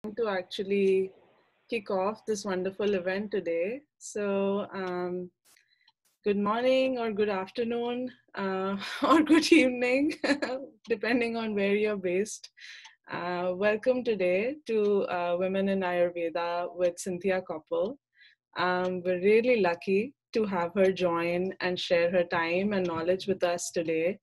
To actually kick off this wonderful event today. So, good morning or good afternoon or good evening, depending on where you're based. Welcome today to Women in Ayurveda with Cynthia Copple. We're really lucky to have her join and share her time and knowledge with us today.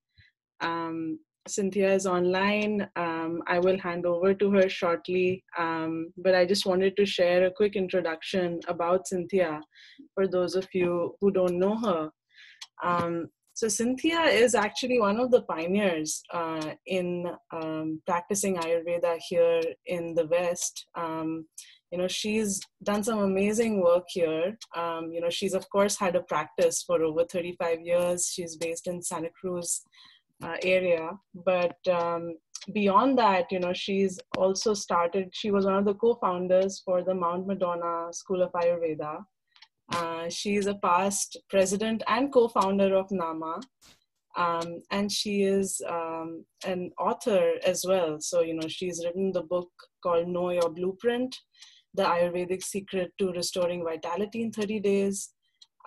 Cynthia is online. I will hand over to her shortly, but I just wanted to share a quick introduction about Cynthia for those of you who don't know her. So Cynthia is actually one of the pioneers in practicing Ayurveda here in the West. She's done some amazing work here. She's of course had a practice for over 35 years. She's based in Santa Cruz area, but beyond that, she's also she was one of the co-founders for the Mount Madonna School of Ayurveda. She's a past president and co-founder of NAMA, and she is an author as well. So, she's written the book called Know Your Blueprint, the Ayurvedic Secret to Restoring Vitality in 30 Days.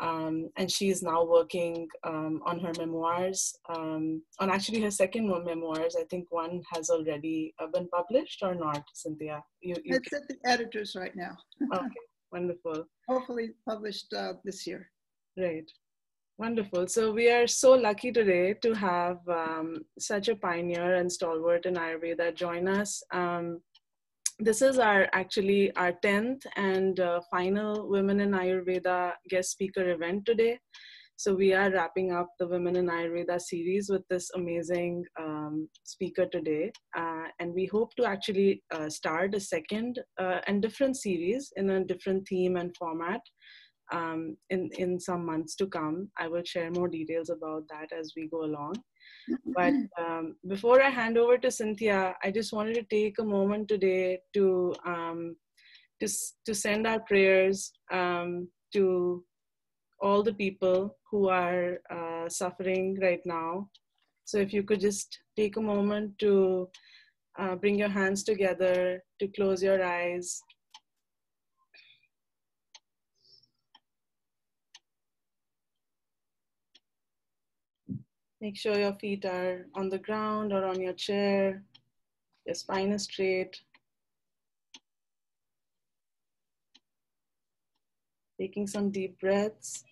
And she is now working on her memoirs, on actually her second memoirs. I think one has already been published or not, Cynthia? It's at the editors right now. Okay, wonderful. Hopefully published this year. Right, wonderful. So we are so lucky today to have such a pioneer and stalwart in Ayurveda join us. This is actually our 10th and final Women in Ayurveda guest speaker event today. So we are wrapping up the Women in Ayurveda series with this amazing speaker today. And we hope to actually start a second and different series in a different theme and format in some months to come. I will share more details about that as we go along. But before I hand over to Cynthia, I just wanted to take a moment today to send our prayers to all the people who are suffering right now. So if you could just take a moment to bring your hands together, to close your eyes. Make sure your feet are on the ground or on your chair. Your spine is straight. Taking some deep breaths.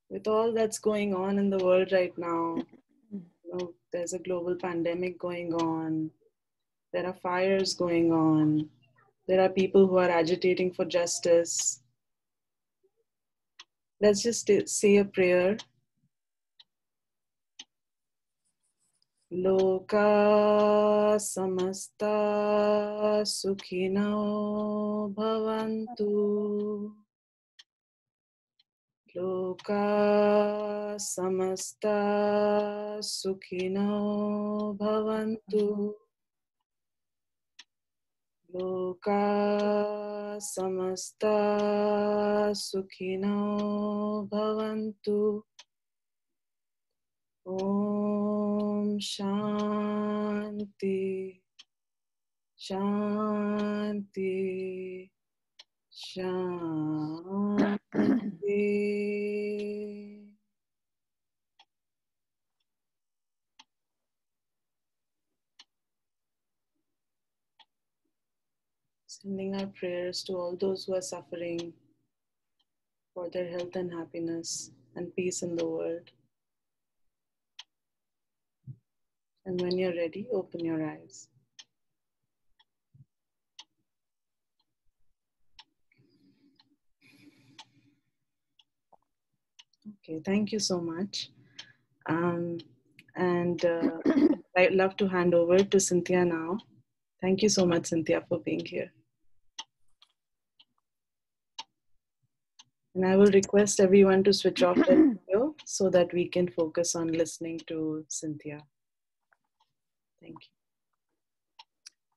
With all that's going on in the world right now, there's a global pandemic going on. There are fires going on. There are people who are agitating for justice. Let's just say a prayer. Loka samasta sukhino bhavantu. Loka samasta sukhino bhavantu. Loka samasta sukhino bhavantu. Om Shanti, Shanti, Shanti. Sending our prayers to all those who are suffering for their health and happiness and peace in the world. And when you're ready, open your eyes. Okay, thank you so much. I'd love to hand over to Cynthia now. Thank you so much, Cynthia, for being here. And I will request everyone to switch off their video so that we can focus on listening to Cynthia. Thank you.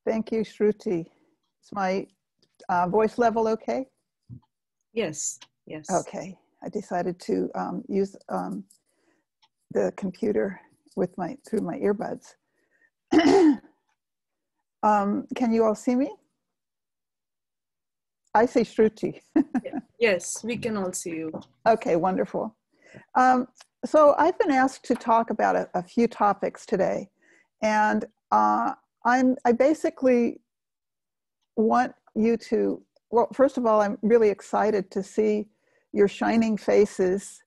Thank you, Shruti. Is my voice level okay? Yes, yes. Okay. I decided to use the computer with through my earbuds. Can you all see me? I see Shruti. Yes, we can all see you. Okay, wonderful. So I've been asked to talk about a few topics today, and I basically want you to, well, first of all, I'm really excited to see your shining faces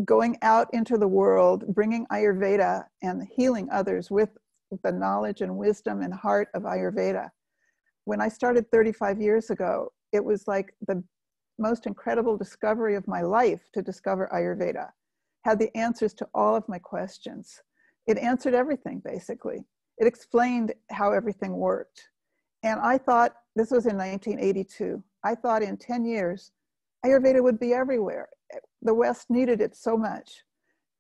going out into the world, bringing Ayurveda and healing others with the knowledge and wisdom and heart of Ayurveda. When I started 35 years ago, it was like the most incredible discovery of my life to discover Ayurveda. Had the answers to all of my questions. It answered everything, basically. It explained how everything worked. And I thought, this was in 1982, I thought in 10 years, Ayurveda would be everywhere. The West needed it so much.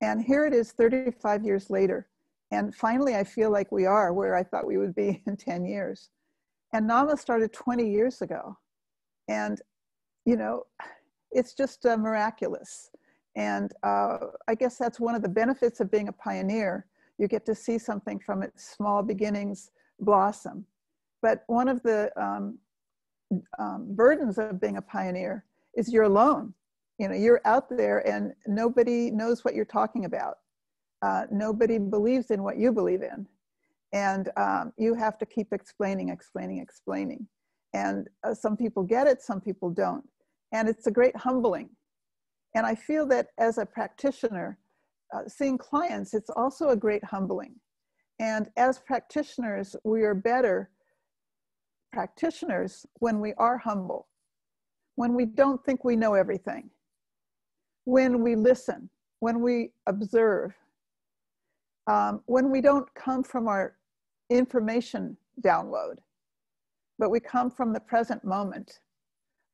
And here it is 35 years later. And finally, I feel like we are where I thought we would be in 10 years. And Nama started 20 years ago. And, you know, it's just miraculous. And I guess that's one of the benefits of being a pioneer. You get to see something from its small beginnings blossom. But one of the burdens of being a pioneer is you're alone. You know, you're out there and nobody knows what you're talking about. Nobody believes in what you believe in. And you have to keep explaining. And some people get it, some people don't. And it's a great humbling. And I feel that as a practitioner, seeing clients, it's also a great humbling. And as practitioners, we are better practitioners when we are humble, when we don't think we know everything, when we listen, when we observe, when we don't come from our information download, but we come from the present moment.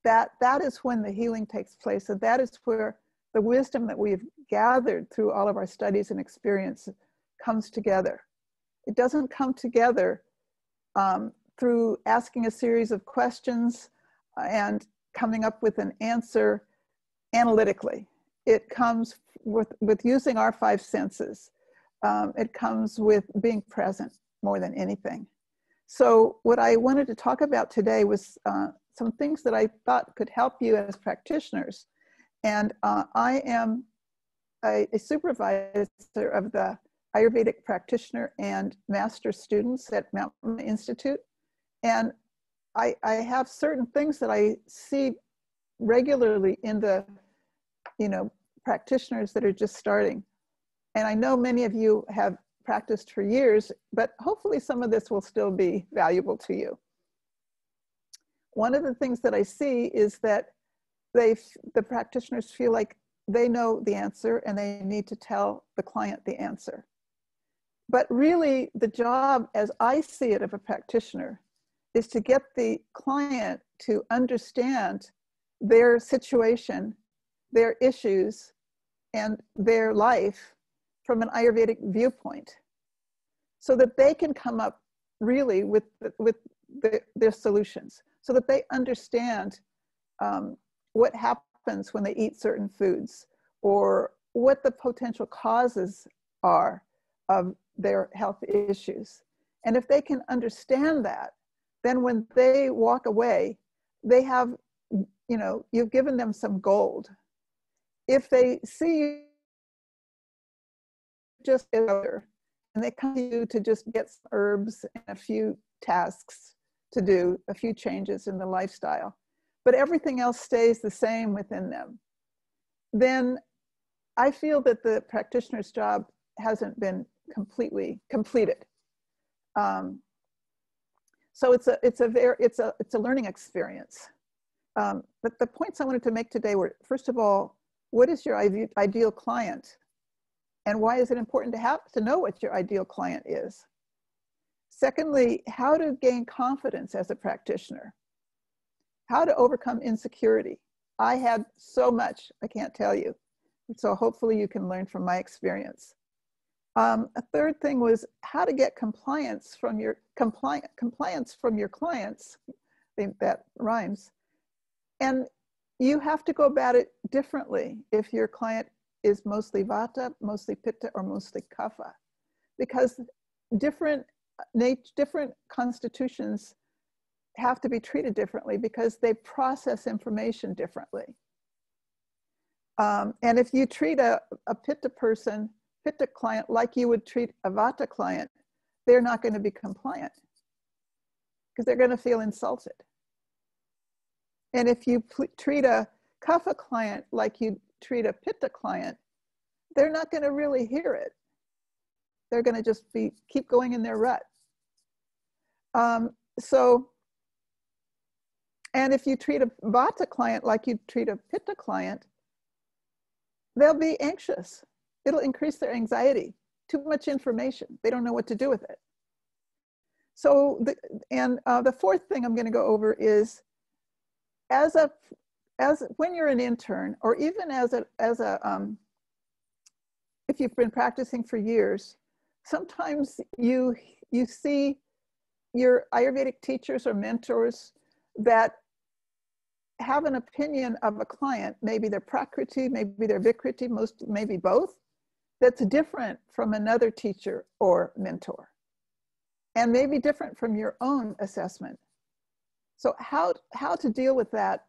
That is when the healing takes place. And that is where the wisdom that we've gathered through all of our studies and experience comes together. It doesn't come together through asking a series of questions and coming up with an answer analytically. It comes with using our five senses. It comes with being present more than anything. So what I wanted to talk about today was some things that I thought could help you as practitioners. And I am a supervisor of the Ayurvedic practitioner and master students at Madonna Institute. And I have certain things that I see regularly in the, practitioners that are just starting. And I know many of you have practiced for years, but hopefully some of this will still be valuable to you. One of the things that I see is that the practitioners feel like they know the answer and they need to tell the client the answer. But really the job, as I see it, of a practitioner is to get the client to understand their situation, their issues, and their life from an Ayurvedic viewpoint, so that they can come up really with their solutions, so that they understand what happens when they eat certain foods, or what the potential causes are of their health issues. And if they can understand that, then when they walk away, they have, you've given them some gold. If they see you just other, and they come to you to just get some herbs and a few tasks to do, a few changes in the lifestyle, but everything else stays the same within them, then I feel that the practitioner's job hasn't been completely completed. So it's a learning experience. But the points I wanted to make today were, first of all, what is your ideal client? And why is it important to know what your ideal client is? Secondly, how to gain confidence as a practitioner. How to overcome insecurity. I had so much, I can't tell you. So hopefully you can learn from my experience. A third thing was how to get compliance from your clients. I think that rhymes. And you have to go about it differently if your client is mostly Vata, mostly Pitta, or mostly Kapha, because different different constitutions have to be treated differently because they process information differently. And if you treat a Pitta person, Pitta client, like you would treat a Vata client, they're not going to be compliant because they're going to feel insulted. And if you treat a Kapha client like you treat a Pitta client, they're not going to really hear it. They're going to just keep going in their rut. And if you treat a Vata client like you treat a Pitta client, they'll be anxious. It'll increase their anxiety. Too much information. They don't know what to do with it. So, the fourth thing I'm going to go over is, when you're an intern, or even if you've been practicing for years, sometimes you see your Ayurvedic teachers or mentors that have an opinion of a client, maybe they're Prakriti, maybe they're Vikriti, maybe both, that's different from another teacher or mentor, and maybe different from your own assessment. So how to deal with that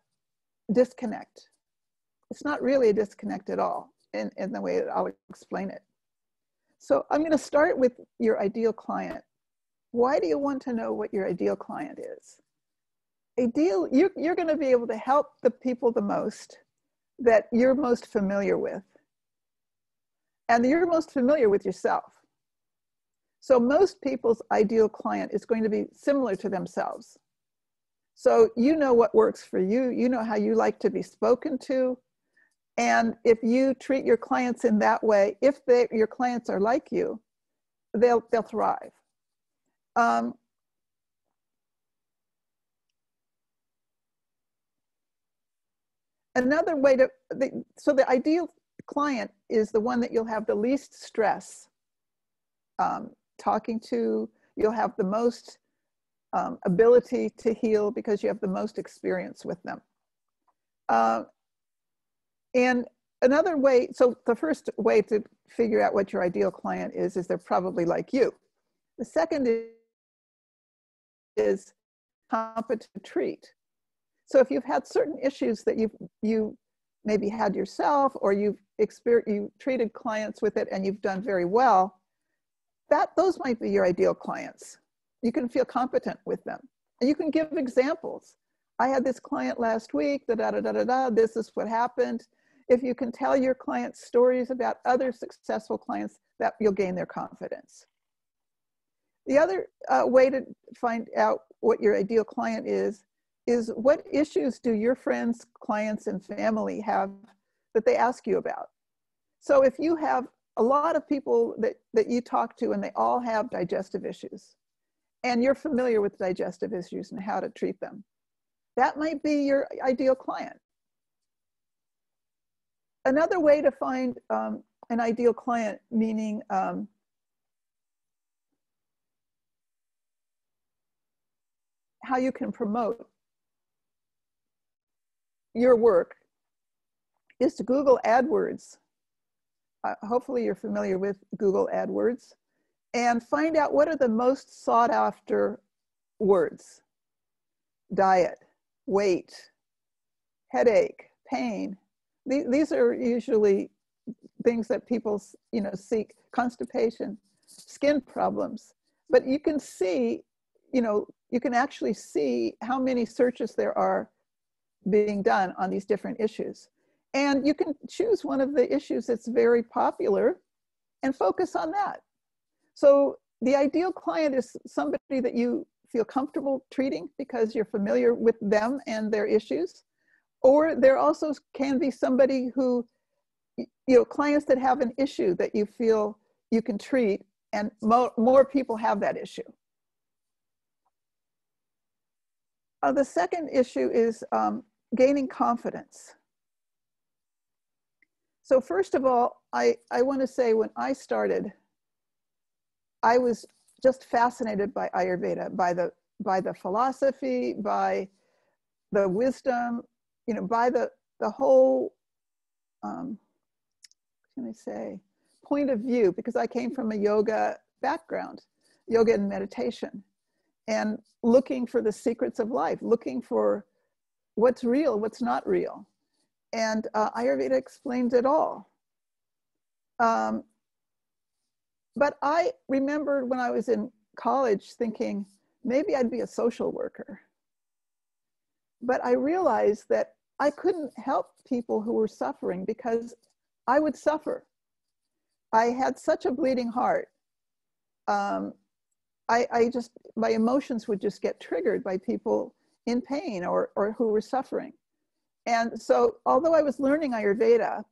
disconnect? It's not really a disconnect at all in the way that I'll explain it. So I'm going to start with your ideal client. Why do you want to know what your ideal client is? You're going to be able to help the people the most that you're most familiar with. And you're most familiar with yourself. So most people's ideal client is going to be similar to themselves. So you know what works for you. You know how you like to be spoken to. And if you treat your clients in that way, if your clients are like you, they'll thrive. Another way so the ideal client is the one that you'll have the least stress talking to. You'll have the most ability to heal because you have the most experience with them. And another way, so the first way to figure out what your ideal client is they're probably like you. The second is competent to treat. So if you've had certain issues that you maybe had yourself, or you treated clients with it and you've done very well, those might be your ideal clients. You can feel competent with them. And you can give examples. I had this client last week, this is what happened. If you can tell your clients stories about other successful clients, that you'll gain their confidence. The other way to find out what your ideal client is what issues do your friends, clients, and family have that they ask you about? So if you have a lot of people that you talk to and they all have digestive issues, and you're familiar with digestive issues and how to treat them, that might be your ideal client. Another way to find an ideal client, meaning how you can promote your work, is to Google AdWords. Hopefully you're familiar with Google AdWords, and find out what are the most sought after words. Diet, weight, headache, pain. These are usually things that people seek. Constipation, skin problems. But you can see, you can actually see how many searches there are being done on these different issues. And you can choose one of the issues that's very popular and focus on that. So the ideal client is somebody that you feel comfortable treating because you're familiar with them and their issues. Or there also can be somebody who, clients that have an issue that you feel you can treat, and more people have that issue. The second issue is gaining confidence. So first of all, I want to say when I started, I was just fascinated by Ayurveda, by the philosophy, by the wisdom, by the whole, point of view, because I came from a yoga background. yoga and meditation, and looking for the secrets of life, looking for what's real, what's not real. And Ayurveda explains it all. But I remember when I was in college thinking, maybe I'd be a social worker. But I realized that I couldn't help people who were suffering because I would suffer. I had such a bleeding heart. My emotions would just get triggered by people in pain or who were suffering. And so although I was learning Ayurveda,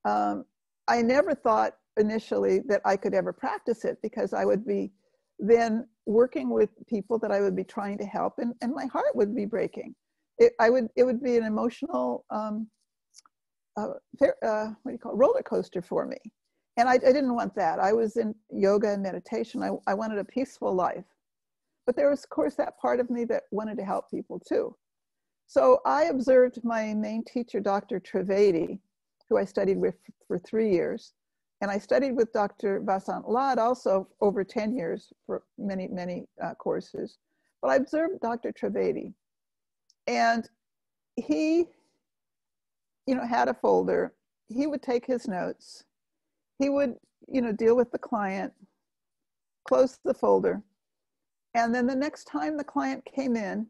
I never thought initially that I could ever practice it, because I would be then working with people that I would be trying to help, and my heart would be breaking. It would be an emotional roller coaster for me. And I didn't want that. I was in yoga and meditation. I wanted a peaceful life. But there was, of course, that part of me that wanted to help people too. So I observed my main teacher, Dr. Trivedi, who I studied with for 3 years. And I studied with Dr. Vasant Lad also over 10 years for many, many courses. But I observed Dr. Trivedi. And he, had a folder. He would take his notes. He would, deal with the client, close the folder. And then the next time the client came in,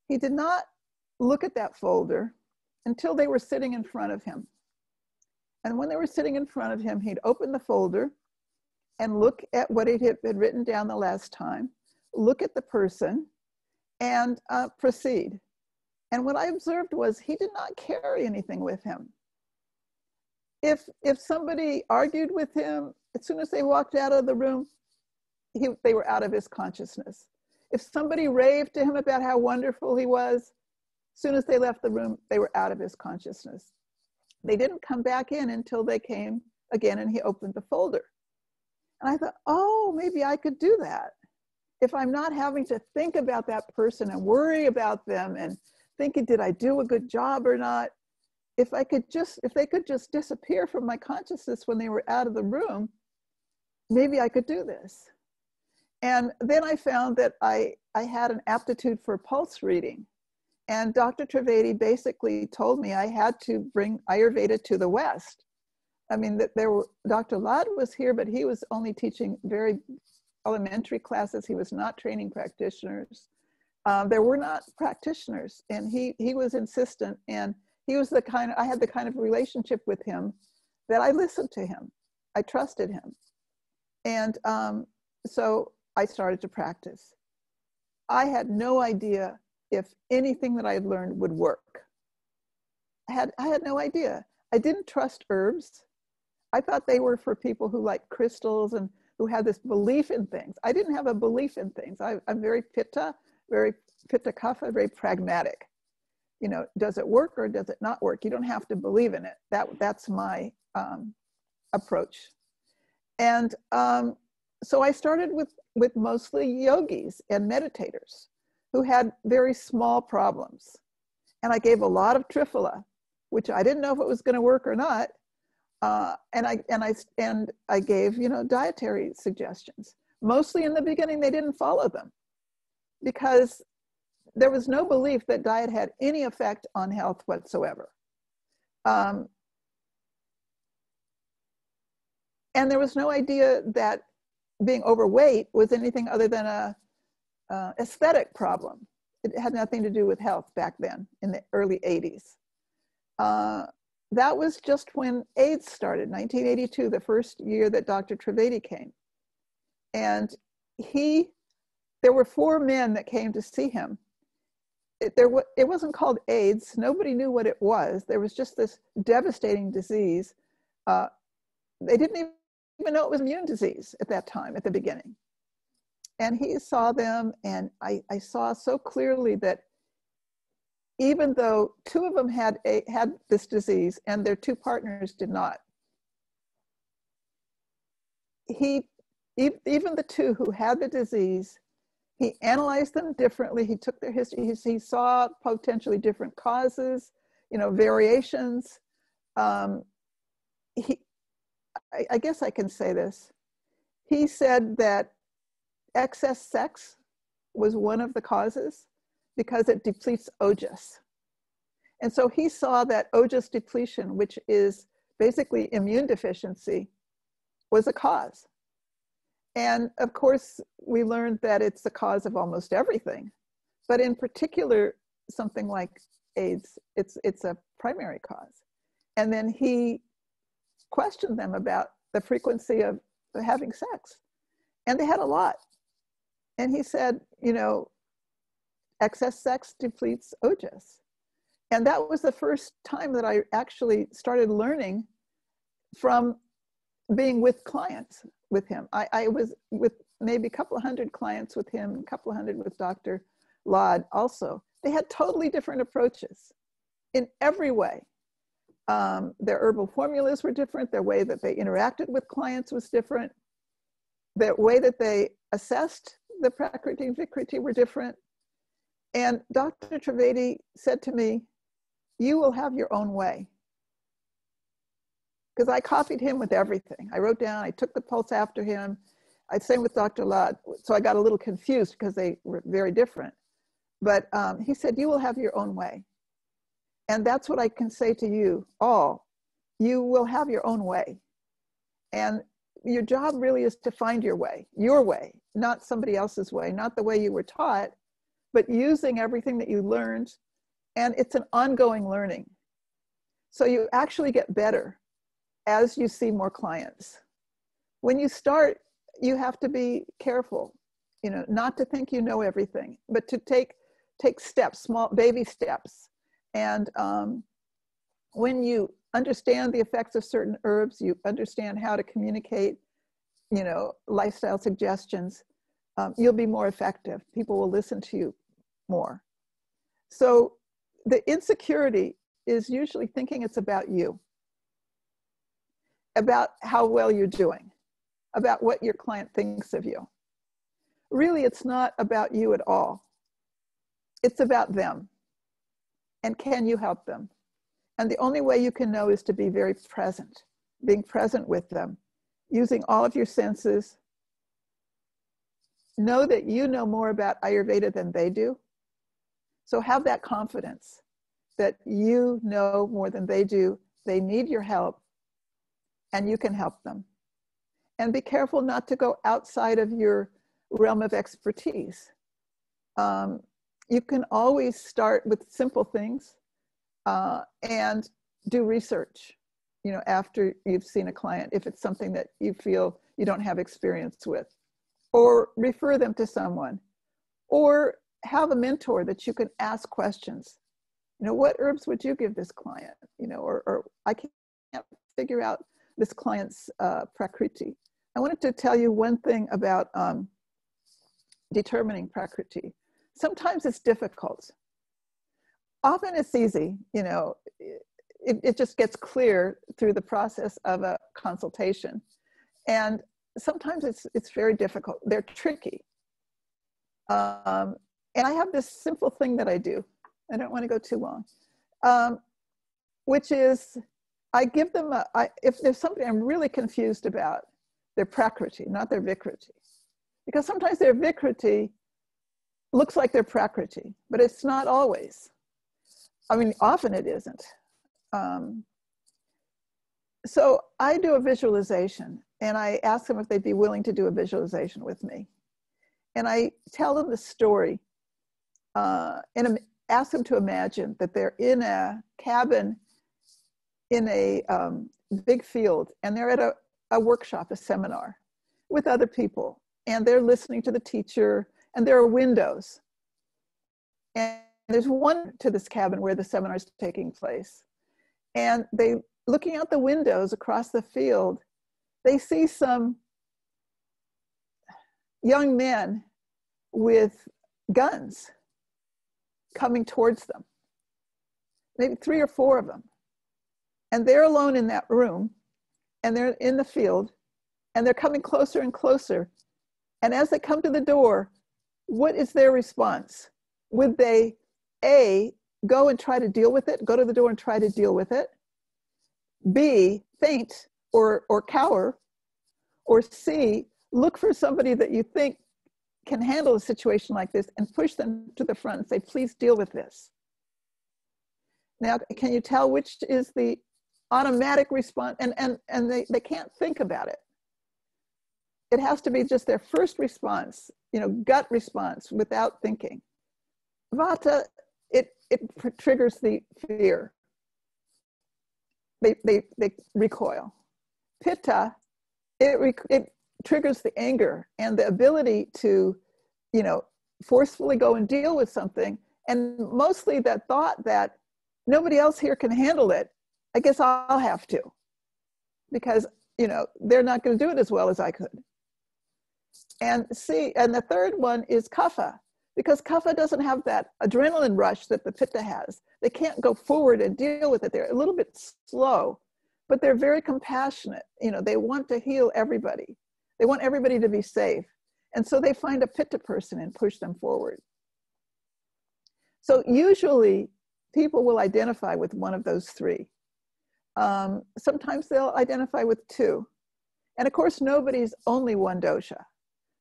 he did not look at that folder until they were sitting in front of him. And when they were sitting in front of him, he'd open the folder and look at what he had written down the last time, look at the person, and proceed. And what I observed was he did not carry anything with him. If somebody argued with him, as soon as they walked out of the room, they were out of his consciousness. If somebody raved to him about how wonderful he was, as soon as they left the room, they were out of his consciousness. They didn't come back in until they came again and he opened the folder. And I thought, oh, maybe I could do that. If I'm not having to think about that person and worry about them and thinking, did I do a good job or not? If they could just disappear from my consciousness when they were out of the room, maybe I could do this. And then I found that I had an aptitude for pulse reading. And Dr. Trivedi basically told me I had to bring Ayurveda to the West. I mean, that Dr. Lad was here, but he was only teaching very elementary classes. He was not training practitioners. There were not practitioners, and he was insistent, and he was I had the kind of relationship with him that I listened to him. I trusted him. And so I started to practice. I had no idea if anything that I had learned would work. I had no idea. I didn't trust herbs. I thought they were for people who like crystals and who had this belief in things. I didn't have a belief in things. I'm very pitta kapha, very pragmatic. Does it work or does it not work? You don't have to believe in it. That's my approach. And so I started with mostly yogis and meditators who had very small problems. And I gave a lot of Triphala, which I didn't know if it was going to work or not. And I gave, dietary suggestions. Mostly in the beginning, they didn't follow them because there was no belief that diet had any effect on health whatsoever. And there was no idea that being overweight was anything other than a aesthetic problem. It had nothing to do with health back then in the early 80s. That was just when AIDS started, 1982, the first year that Dr. Trivedi came. And there were 4 men that came to see him. It wasn't called AIDS. Nobody knew what it was. There was just this devastating disease. They didn't even know it was immune disease at that time, at the beginning. And he saw them, and I saw so clearly that even though 2 of them had this disease and their 2 partners did not, even the 2 who had the disease, he analyzed them differently. He took their history. He saw potentially different causes, variations. I guess I can say this. He said that excess sex was one of the causes because it depletes ojas. And so he saw that ojas depletion, which is basically immune deficiency, was a cause. And of course, we learned that it's the cause of almost everything, but in particular, something like AIDS, it's a primary cause. And then he questioned them about the frequency of having sex. And they had a lot. And he said, you know, excess sex depletes ojas. And that was the first time that I actually started learning from being with clients with him. I was with maybe a couple of hundred clients with him, a couple of hundred with Dr. Lod also. They had totally different approaches in every way. Their herbal formulas were different. Their way that they interacted with clients was different. The way that they assessed the Prakriti and Vikriti were different. And Dr. Trivedi said to me, you will have your own way. Because I copied him with everything. I wrote down, I took the pulse after him. I'd same with Dr. Lod. So I got a little confused because they were very different. But he said, you will have your own way. And that's what I can say to you all. You will have your own way. And your job really is to find your way, not somebody else's way, not the way you were taught, but using everything that you learned. And it's an ongoing learning. So you actually get better as you see more clients. When you start, you have to be careful, you know, not to think you know everything, but to take steps, small baby steps. And when you understand the effects of certain herbs, you understand how to communicate, you know, lifestyle suggestions, you'll be more effective. People will listen to you more. So the insecurity is usually thinking it's about you, about how well you're doing, about what your client thinks of you. Really, it's not about you at all. It's about them. And can you help them? And the only way you can know is to be very present, being present with them, using all of your senses. Know that you know more about Ayurveda than they do. So have that confidence that you know more than they do. They need your help and you can help them. And be careful not to go outside of your realm of expertise. You can always start with simple things and do research, you know, after you've seen a client, if it's something that you feel you don't have experience with, or refer them to someone, or have a mentor that you can ask questions. You know, what herbs would you give this client? You know, or I can't figure out this client's Prakriti. I wanted to tell you one thing about determining Prakriti. Sometimes it's difficult. Often it's easy, you know, it just gets clear through the process of a consultation. And sometimes it's very difficult. They're tricky. And I have this simple thing that I do. I don't want to go too long, which is I give them, if there's something I'm really confused about, their Prakriti, not their Vikriti. Because sometimes their Vikriti looks like their Prakriti, but it's not always. I mean, often it isn't. So I do a visualization and I ask them if they'd be willing to do a visualization with me. And I tell them the story and ask them to imagine that they're in a cabin in a big field and they're at a workshop, a seminar with other people. And they're listening to the teacher and there are windows. And there's one to this cabin where the seminar is taking place. And they, looking out the windows across the field, they see some young men with guns coming towards them, maybe 3 or 4 of them. And they're alone in that room and they're in the field and they're coming closer and closer. And as they come to the door, what is their response? Would they, A, go and try to deal with it, go to the door and try to deal with it? B, faint or cower? Or C, look for somebody that you think can handle a situation like this and push them to the front and say, please deal with this. Now, can you tell which is the automatic response? And they can't think about it. It has to be just their first response, you know, gut response without thinking. Vata, it triggers the fear. They recoil. Pitta, it triggers the anger and the ability to, you know, forcefully go and deal with something. And mostly that thought that nobody else here can handle it, I guess I'll have to, because, you know, they're not going to do it as well as I could. And the third one is kapha, because kapha doesn't have that adrenaline rush that the pitta has. They can't go forward and deal with it. They're a little bit slow, but they're very compassionate. You know, they want to heal everybody. They want everybody to be safe. And so they find a pitta person and push them forward. So usually people will identify with one of those three. Sometimes they'll identify with two. And of course, nobody's only one dosha.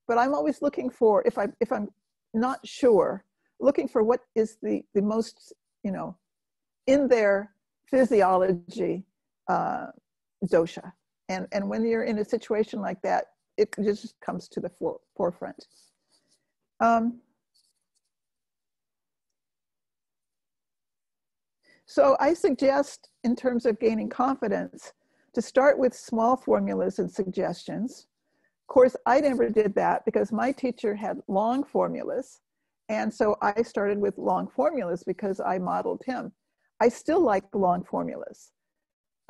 But I'm always looking for, if I'm not sure, looking for what is the most, you know, in their physiology dosha. And when you're in a situation like that, it just comes to the forefront. So I suggest, in terms of gaining confidence, to start with small formulas and suggestions. Of course, I never did that because my teacher had long formulas. And so I started with long formulas because I modeled him. I still like long formulas.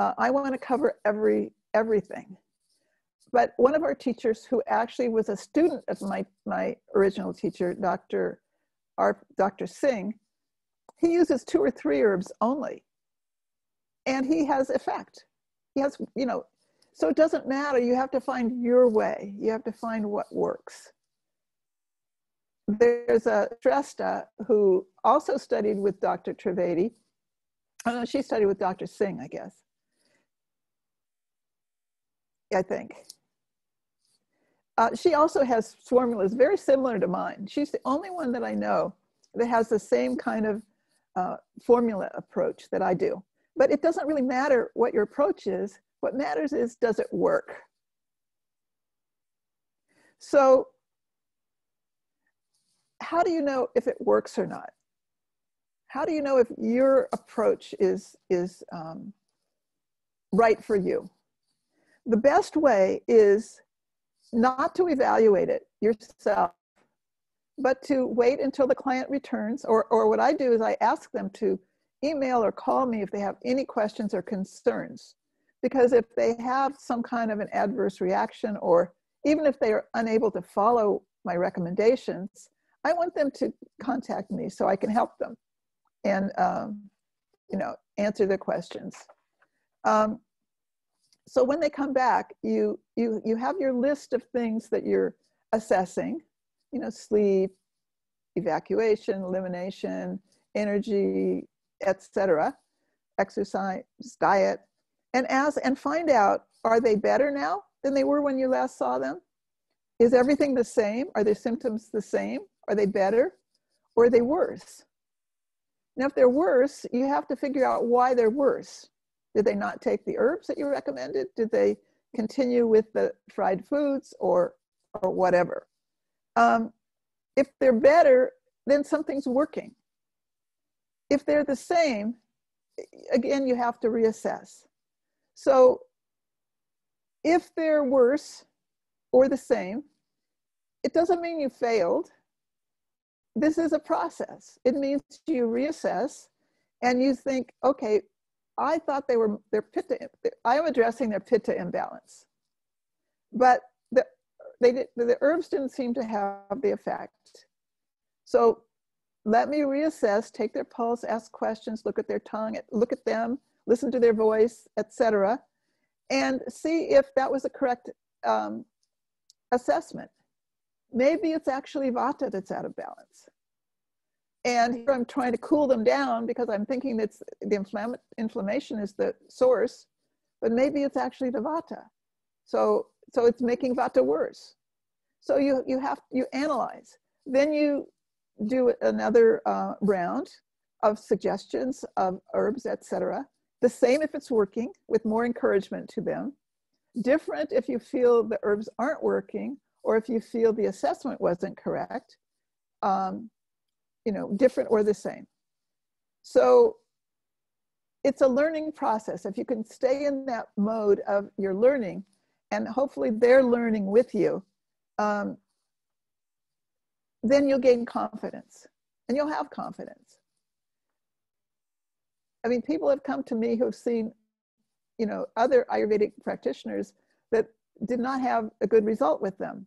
I want to cover everything. But one of our teachers, who actually was a student of my original teacher, Dr. Singh, he uses 2 or 3 herbs only. And he has effect. He has, you know, so it doesn't matter. You have to find your way. You have to find what works. There's a Shrestha who also studied with Dr. Trivedi. Oh, no, she studied with Dr. Singh, I guess. I think. She also has formulas very similar to mine. She's the only one that I know that has the same kind of formula approach that I do. But it doesn't really matter what your approach is. What matters is, does it work? So how do you know if it works or not? How do you know if your approach is right for you? The best way is not to evaluate it yourself, but to wait until the client returns, or what I do is I ask them to email or call me if they have any questions or concerns. Because if they have some kind of an adverse reaction, or even if they are unable to follow my recommendations, I want them to contact me so I can help them and you know, answer their questions. So when they come back, you have your list of things that you're assessing, you know, sleep, evacuation, elimination, energy, etc., exercise, diet, and find out, are they better now than they were when you last saw them? Is everything the same? Are their symptoms the same? Are they better? Or are they worse? Now, if they're worse, you have to figure out why they're worse. Did they not take the herbs that you recommended? Did they continue with the fried foods or whatever? If they're better, then something's working. If they're the same, again, you have to reassess. So if they're worse or the same, it doesn't mean you failed. This is a process. It means you reassess and you think, okay, I thought their pitta, I am addressing their pitta imbalance, but the herbs didn't seem to have the effect. So let me reassess, take their pulse, ask questions, look at their tongue, look at them, listen to their voice, etc., and see if that was a correct assessment. Maybe it's actually Vata that's out of balance. And here I'm trying to cool them down because I'm thinking that the inflammation is the source, but maybe it's actually the Vata. So it's making Vata worse. So you analyze. Then you do another round of suggestions of herbs, etc. The same if it's working, with more encouragement to them. Different if you feel the herbs aren't working, or if you feel the assessment wasn't correct. Different or the same. So it's a learning process. If you can stay in that mode of your learning, and hopefully they're learning with you, then you'll gain confidence, and you'll have confidence. I mean, people have come to me who've seen, other Ayurvedic practitioners that did not have a good result with them.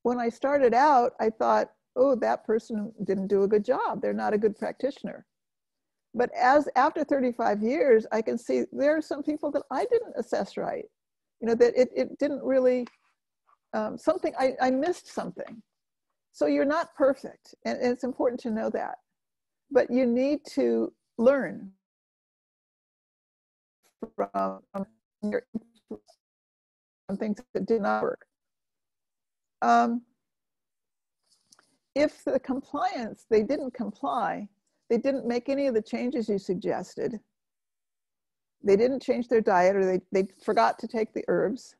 When I started out, I thought, oh, that person didn't do a good job. They're not a good practitioner. But after 35 years, I can see there are some people that I didn't assess right. That it didn't really, I missed something. So you're not perfect, and it's important to know that. But you need to learn from things that did not work. If the compliance, they didn't comply, they didn't make any of the changes you suggested, they didn't change their diet, or they forgot to take the herbs,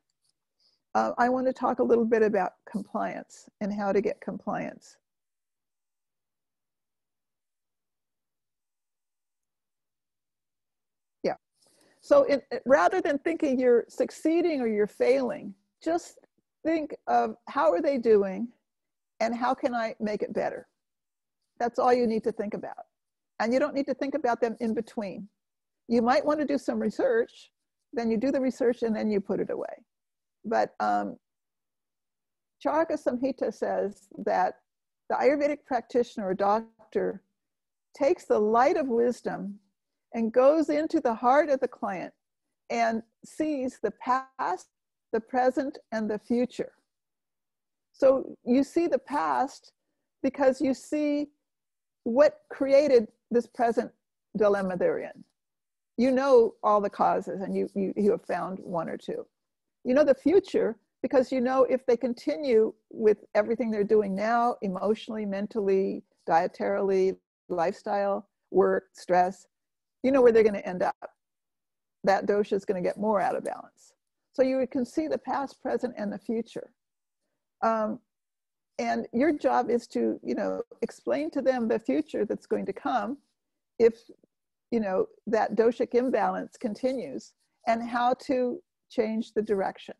I want to talk a little bit about compliance and how to get compliance. Yeah. So rather than thinking you're succeeding or you're failing, just think of how are they doing and how can I make it better? That's all you need to think about. And you don't need to think about them in between. You might want to do some research, then you do the research and then you put it away. But Charaka Samhita says that the Ayurvedic practitioner or doctor takes the light of wisdom and goes into the heart of the client and sees the past, the present, and the future. So you see the past because you see what created this present dilemma they're in. You know all the causes, and you have found one or two. You know the future because you know if they continue with everything they're doing now, emotionally, mentally, dietarily, lifestyle, work, stress, you know where they're going to end up. That dosha is going to get more out of balance. So you can see the past, present, and the future. And your job is to, explain to them the future that's going to come if, that doshic imbalance continues, and how to change the direction,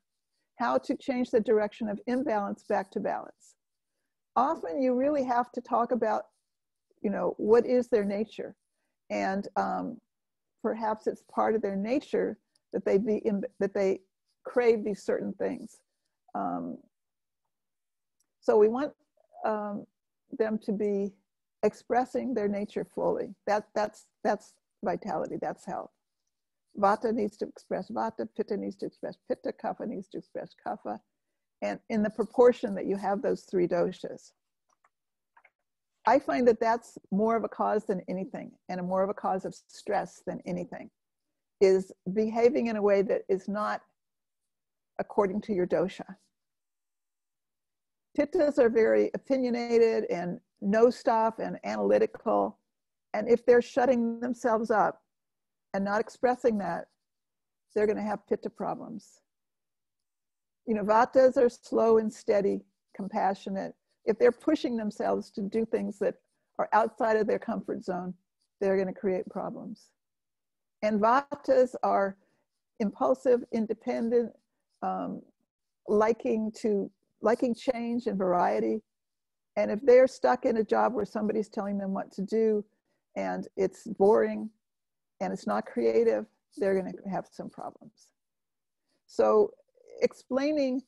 how to change the direction of imbalance back to balance. Often you really have to talk about, what is their nature, and perhaps it's part of their nature that they crave these certain things. So we want them to be expressing their nature fully. That's vitality, that's health. Vata needs to express Vata, Pitta needs to express Pitta, Kapha needs to express Kapha, and in the proportion that you have those three doshas. I find that that's more of a cause than anything, and more of a cause of stress than anything, is behaving in a way that is not according to your dosha. Pittas are very opinionated and know stuff and analytical. And if they're shutting themselves up and not expressing that, they're going to have pitta problems. Vatas are slow and steady, compassionate. If they're pushing themselves to do things that are outside of their comfort zone, they're going to create problems. And Vatas are impulsive, independent, liking change and variety. And if they're stuck in a job where somebody's telling them what to do and it's boring and it's not creative, they're going to have some problems. So explaining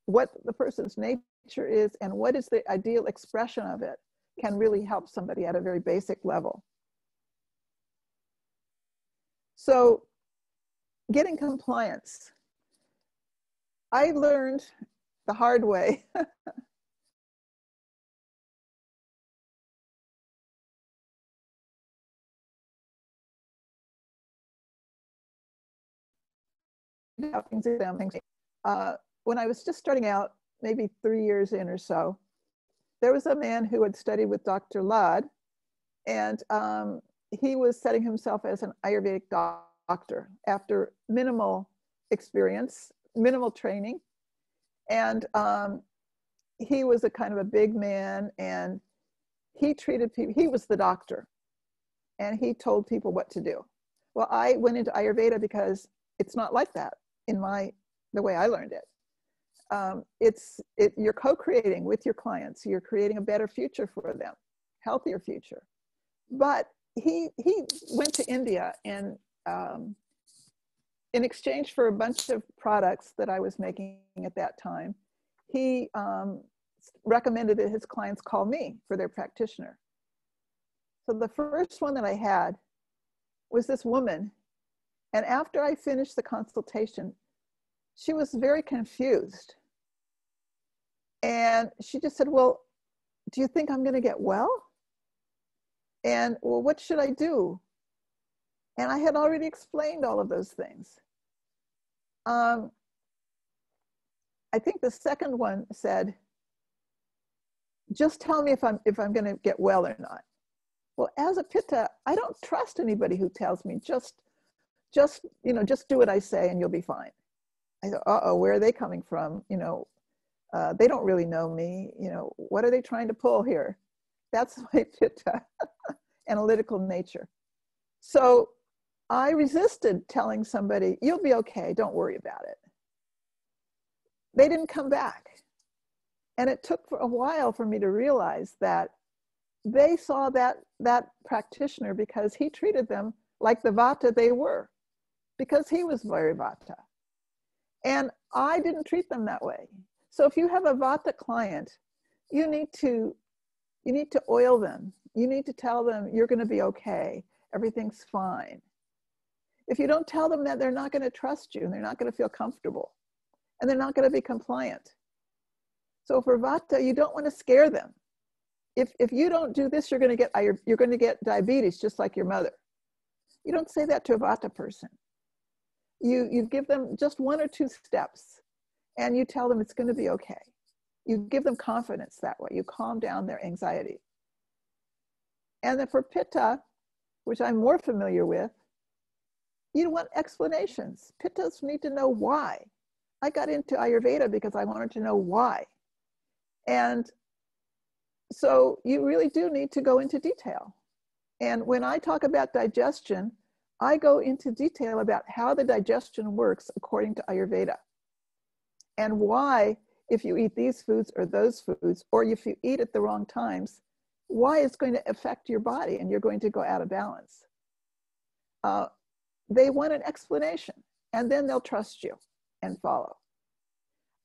what the person's nature is and what is the ideal expression of it can really help somebody at a very basic level. So getting compliance. I learned the hard way when I was just starting out maybe 3 years in or so, there was a man who had studied with Dr. Lad, and he was setting himself as an Ayurvedic doctor after minimal experience, minimal training. And he was a kind of a big man, and he treated people, he was the doctor, and he told people what to do. Well, I went into Ayurveda because it's not like that in the way I learned it. You're co-creating with your clients. You're creating a better future for them, healthier future. But he went to India, and in exchange for a bunch of products that I was making at that time, he recommended that his clients call me for their practitioner. So the first one that I had was this woman. And after I finished the consultation, she was very confused. And she just said, well, do you think I'm going to get well? And, well, what should I do? And I had already explained all of those things. I think the second one said, just tell me if I'm going to get well or not. Well, as a Pitta, I don't trust anybody who tells me just do what I say and you'll be fine. I thought, uh-oh, where are they coming from? They don't really know me. What are they trying to pull here? That's my Pitta analytical nature. So I resisted telling somebody, you'll be okay, don't worry about it. They didn't come back. And it took for a while for me to realize that they saw that practitioner because he treated them like the Vata they were, because he was very Vata. And I didn't treat them that way. So if you have a Vata client, you need to oil them. You need to tell them you're going to be okay. Everything's fine. If you don't tell them that, they're not going to trust you and they're not going to feel comfortable and they're not going to be compliant. So for Vata, you don't want to scare them. If you don't do this, you're going to get diabetes just like your mother. You don't say that to a Vata person. You give them just 1 or 2 steps and you tell them it's going to be okay. You give them confidence that way. You calm down their anxiety. And then for Pitta, which I'm more familiar with, you want explanations. Pittas need to know why. I got into Ayurveda because I wanted to know why. And so you really do need to go into detail. And when I talk about digestion, I go into detail about how the digestion works according to Ayurveda. And why, if you eat these foods or those foods, or if you eat at the wrong times, why it's going to affect your body and you're going to go out of balance. They want an explanation, and then they'll trust you and follow.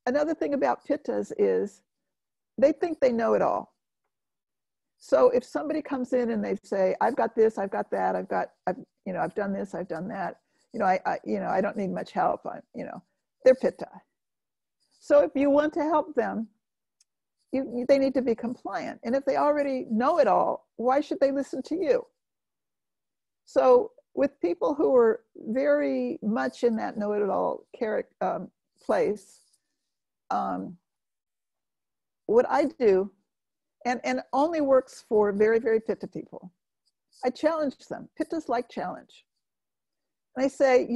Another thing about Pittas is they think they know it all. So if somebody comes in and they say, I've got this, I've got that, I've done this, I've done that, I don't need much help, they're Pitta. So if you want to help them, they need to be compliant. And if they already know it all, why should they listen to you? So with people who are very much in that know-it-all place, what I do, and only works for very, very Pitta people, I challenge them. Pittas like challenge. And I say,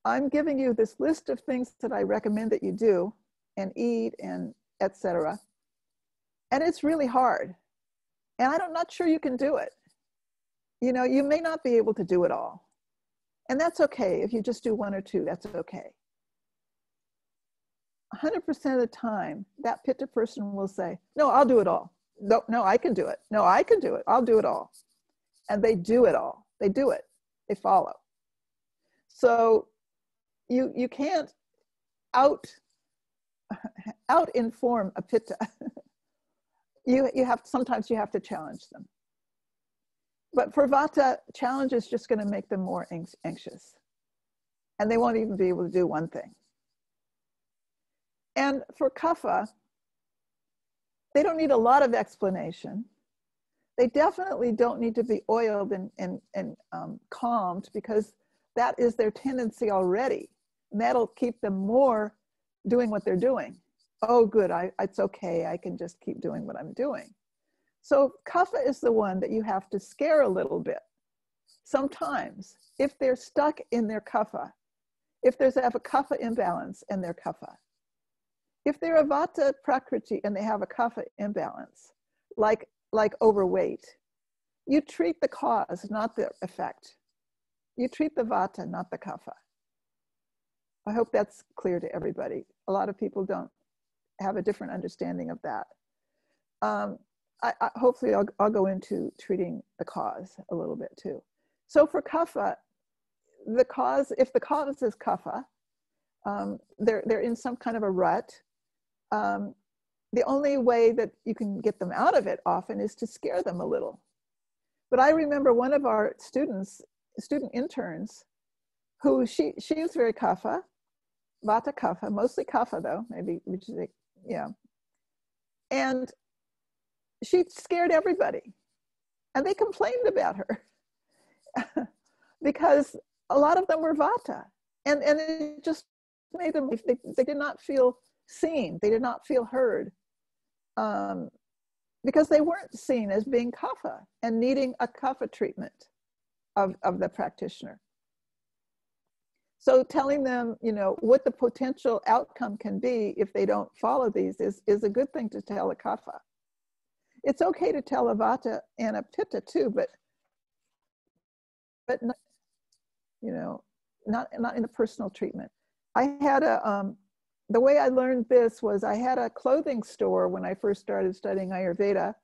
I'm giving you this list of things that I recommend that you do and eat and etc. And it's really hard. And I'm not sure you can do it. You may not be able to do it all. And that's okay. If you just do 1 or 2, that's okay. 100% of the time, that Pitta person will say, no, I'll do it all. No, I can do it. No, I can do it. I'll do it all. And they do it all. They do it. They follow. So you can't out-inform a Pitta. Sometimes you have to challenge them. But for Vata, challenge is just going to make them more anxious. And they won't even be able to do one thing. And for Kapha, they don't need a lot of explanation. They definitely don't need to be oiled and calmed, because that is their tendency already. And that'll keep them more doing what they're doing. oh, good, it's okay, I can just keep doing what I'm doing. So kapha is the one that you have to scare a little bit. Sometimes, if they're stuck in their kapha, if they have a kapha imbalance in their kapha, if they're a vata prakriti and they have a kapha imbalance, like overweight, you treat the cause, not the effect. You treat the vata, not the kapha. I hope that's clear to everybody. A lot of people don't have a different understanding of that. Hopefully I'll go into treating the cause a little bit too. So for kapha, the cause, if the cause is kapha, they're in some kind of a rut. The only way that you can get them out of it often is to scare them a little. But I remember one of our student interns, who she was very kapha, vata kapha, mostly kapha though, maybe, which is, yeah. And she scared everybody. And they complained about her because a lot of them were vata. And it just made them, they did not feel seen. They did not feel heard because they weren't seen as being kapha and needing a kapha treatment of the practitioner. So telling them, you know, what the potential outcome can be if they don't follow these is a good thing to tell a kapha. It's okay to tell a vata and a pitta too, but not, you know, not in the personal treatment. I had the way I learned this was I had a clothing store when I first started studying Ayurveda,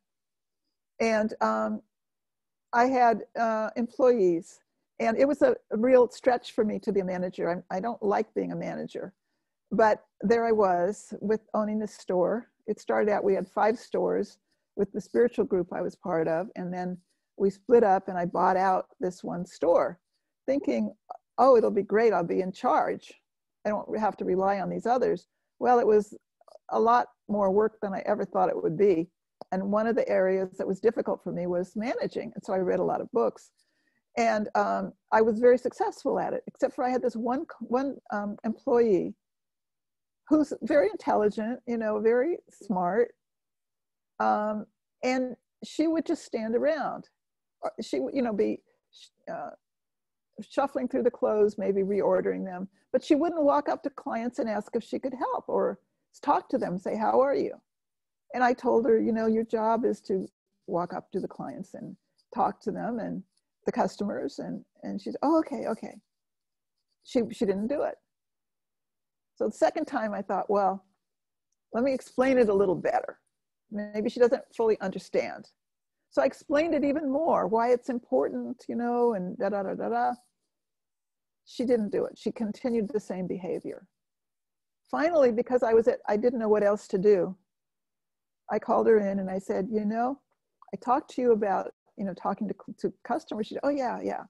and I had employees. And it was a real stretch for me to be a manager. I don't like being a manager, but there I was with owning this store. It started out, we had 5 stores with the spiritual group I was part of. And then we split up and I bought out this one store thinking, oh, it'll be great, I'll be in charge. I don't have to rely on these others. Well, it was a lot more work than I ever thought it would be. And one of the areas that was difficult for me was managing. And so I read a lot of books. And I was very successful at it, except for I had this one employee who's very intelligent, you know, very smart. And she would just stand around. She would, you know, be shuffling through the clothes, maybe reordering them, but she wouldn't walk up to clients and ask if she could help or talk to them, say, how are you? And I told her, you know, your job is to walk up to the clients and talk to them and the customers, and she said, oh, okay. She didn't do it. So the second time I thought, well, let me explain it a little better. Maybe she doesn't fully understand. So I explained it even more, why it's important, you know, and da-da-da-da-da. She didn't do it. She continued the same behavior. Finally, because I didn't know what else to do, I called her in and I said, you know, I talked to you about, you know, talking to customers. She said, oh yeah.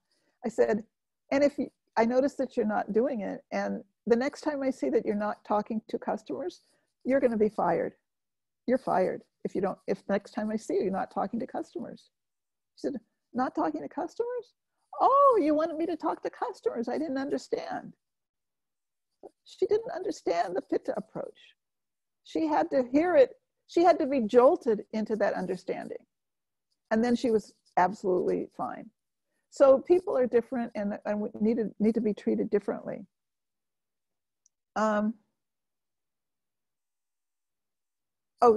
I said, and I noticed that you're not doing it, and the next time I see that you're not talking to customers, you're going to be fired. You're fired if next time I see you, you're not talking to customers. She said, not talking to customers? Oh, you wanted me to talk to customers. I didn't understand. She didn't understand the pitta approach. She had to hear it. She had to be jolted into that understanding. And then she was absolutely fine. So people are different and we need to be treated differently.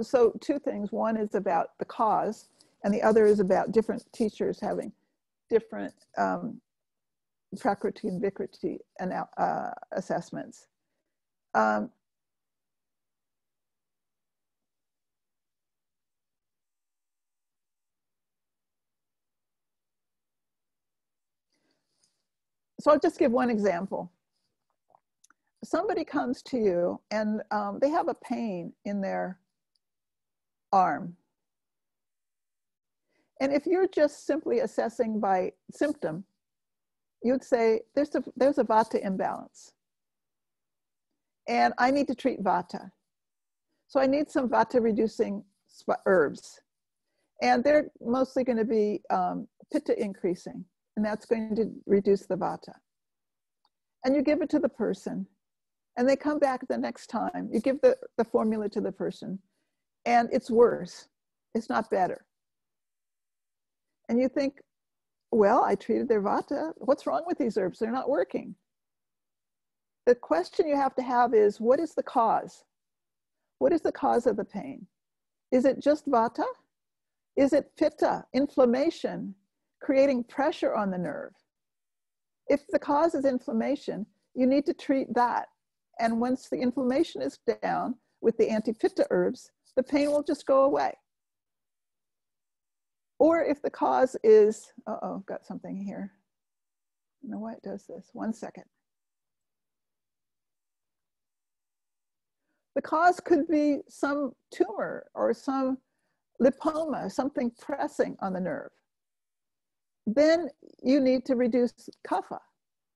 So 2 things. One is about the cause, and the other is about different teachers having different Prakriti and Vikriti assessments. So I'll just give one example. Somebody comes to you and they have a pain in their arm. And if you're just simply assessing by symptom, you'd say, there's a vata imbalance. And I need to treat vata. So I need some vata reducing herbs. And they're mostly going to be pitta increasing. And that's going to reduce the vata. And you give it to the person. And they come back the next time. You give the formula to the person, and it's worse. It's not better. And you think, well, I treated their vata. What's wrong with these herbs? They're not working. The question you have to have is, what is the cause? What is the cause of the pain? Is it just vata? Is it pitta, inflammation, creating pressure on the nerve? If the cause is inflammation, you need to treat that. And once the inflammation is down with the anti-pitta herbs, the pain will just go away. Or if the cause is, uh-oh, got something here. I don't know why it does this. 1 second. The cause could be some tumor or some lipoma, something pressing on the nerve. Then you need to reduce kapha.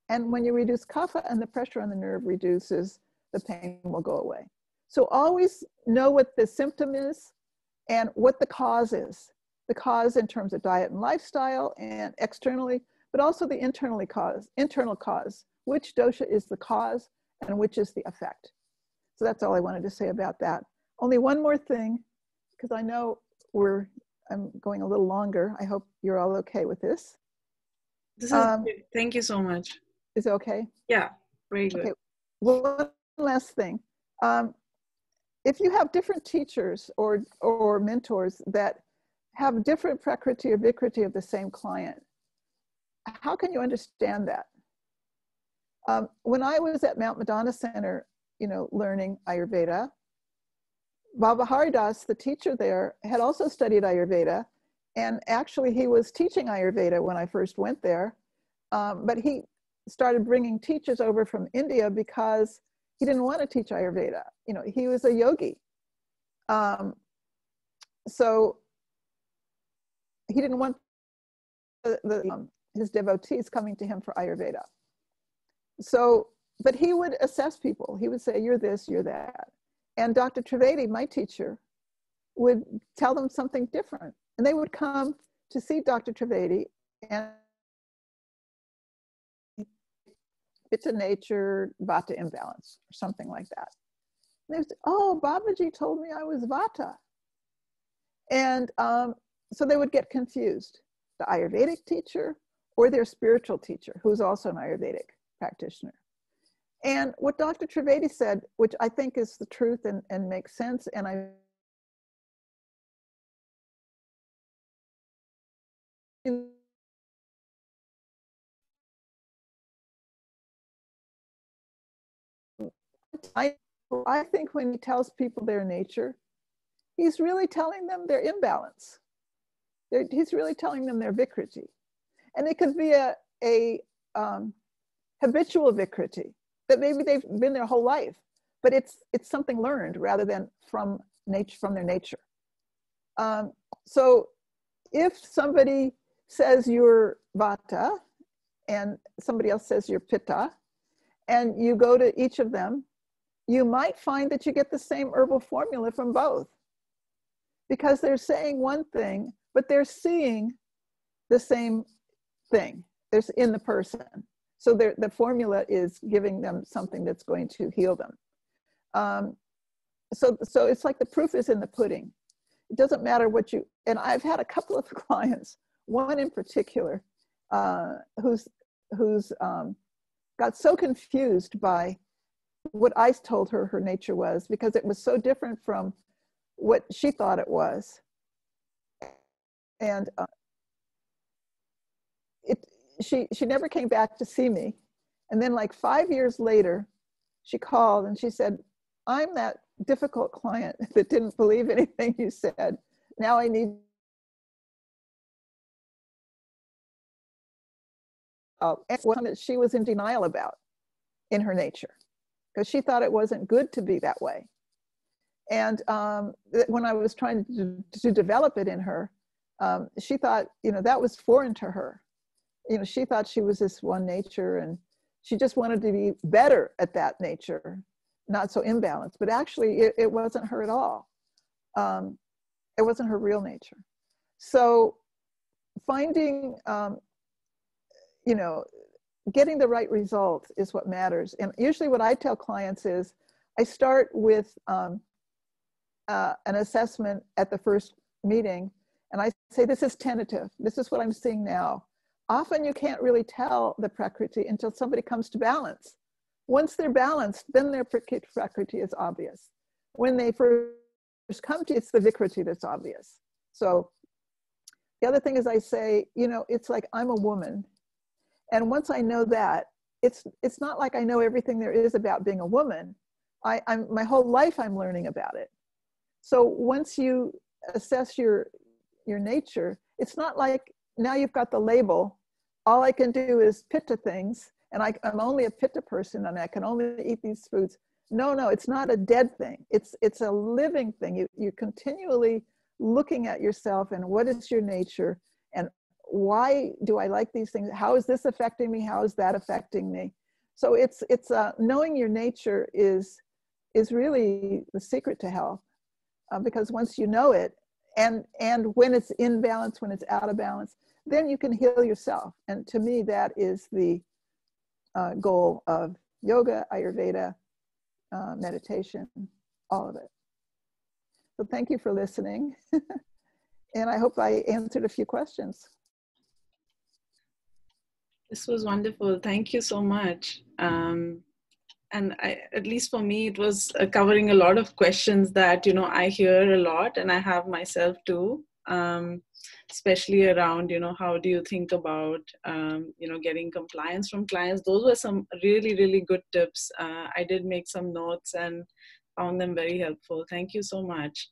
And when you reduce kapha and the pressure on the nerve reduces, the pain will go away. So always know what the symptom is and what the cause is. The cause in terms of diet and lifestyle and externally, but also the internal cause. Which dosha is the cause and which is the effect. So that's all I wanted to say about that. Only one more thing, because I know I'm going a little longer. I hope you're all okay with this. This is good. Thank you so much. Is it okay? Yeah, very good. Okay. Well, one last thing. If you have different teachers or mentors that have different Prakriti or Vikriti of the same client, how can you understand that? When I was at Mount Madonna Center, learning Ayurveda, Baba Haridas, the teacher there, had also studied Ayurveda. And actually he was teaching Ayurveda when I first went there. But he started bringing teachers over from India because he didn't want to teach Ayurveda. He was a yogi. So he didn't want his devotees coming to him for Ayurveda. So, but he would assess people. He would say, you're this, you're that. And Dr. Trivedi, my teacher, would tell them something different. And they would come to see Dr. Trivedi, and it's a nature vata imbalance or something like that. And they would say, oh, Babaji told me I was vata. And so they would get confused, the Ayurvedic teacher or their spiritual teacher, who's also an Ayurvedic practitioner. And what Dr. Trivedi said, which I think is the truth and makes sense, and I think when he tells people their nature, he's really telling them their imbalance. He's really telling them their Vikriti. And it could be a habitual Vikriti that maybe they've been their whole life, but it's something learned rather than from their nature. So if somebody says you're vata and somebody else says you're pitta, and you go to each of them, you might find that you get the same herbal formula from both, because they're saying one thing, but they're seeing the same thing. There's in the person. So the formula is giving them something that's going to heal them. So it's like the proof is in the pudding. It doesn't matter what and I've had a couple of clients, one in particular, who's got so confused by what I told her her nature was, because it was so different from what she thought it was. And she never came back to see me. And then like 5 years later, she called and she said, I'm that difficult client that didn't believe anything you said. Now I need and one that she was in denial about in her nature, because she thought it wasn't good to be that way. And when I was trying to develop it in her, she thought, that was foreign to her. She thought she was this one nature, and she just wanted to be better at that nature, not so imbalanced. But actually, it wasn't her at all. It wasn't her real nature. So finding, getting the right result is what matters. And usually what I tell clients is I start with an assessment at the first meeting, and I say, this is tentative. This is what I'm seeing now. Often you can't really tell the Prakriti until somebody comes to balance. Once they're balanced, then their Prakriti is obvious. When they first come to you, it's the Vikriti that's obvious. So the other thing is I say, you know, it's like I'm a woman. And once I know that, it's not like I know everything there is about being a woman. My whole life I'm learning about it. So once you assess your nature, it's not like now you've got the label. All I can do is pitta things, and I'm only a pitta person, and I can only eat these foods. No, it's not a dead thing. It's a living thing. You're continually looking at yourself and what is your nature, and why do I like these things? How is this affecting me? How is that affecting me? So it's knowing your nature is really the secret to health, because once you know it, and when it's in balance, when it's out of balance, then you can heal yourself. And to me, that is the goal of yoga, Ayurveda, meditation, all of it. So thank you for listening. And I hope I answered a few questions. This was wonderful. Thank you so much. And at least for me, it was covering a lot of questions that, you know, I hear a lot, and I have myself too, especially around, you know, how do you think about, you know, getting compliance from clients. Those were some really, really good tips. I did make some notes and found them very helpful. Thank you so much.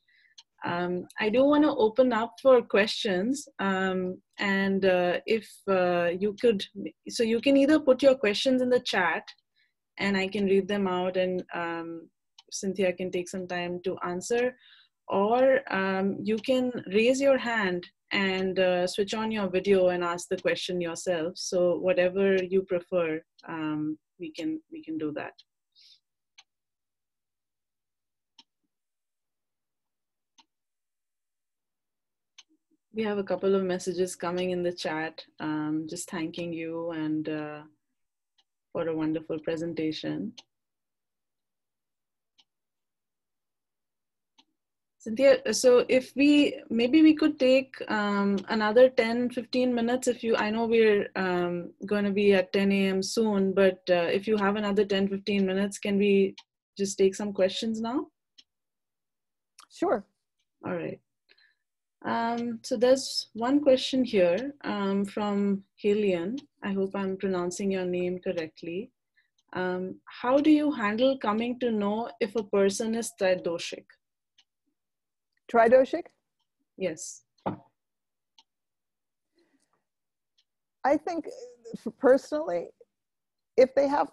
I do want to open up for questions, and if you could, so you can either put your questions in the chat and I can read them out, and Cynthia can take some time to answer, or you can raise your hand and switch on your video and ask the question yourself. So whatever you prefer, we can do that. We have a couple of messages coming in the chat, just thanking you and for a wonderful presentation. Cynthia, so if maybe we could take another 10-15 minutes if you, I know we're going to be at 10 a.m. soon, but if you have another 10-15 minutes, can we just take some questions now? Sure. All right. So there's one question here from Helian. I hope I'm pronouncing your name correctly. How do you handle coming to know if a person is tridoshic? Tridoshic? Yes. I think personally, if they have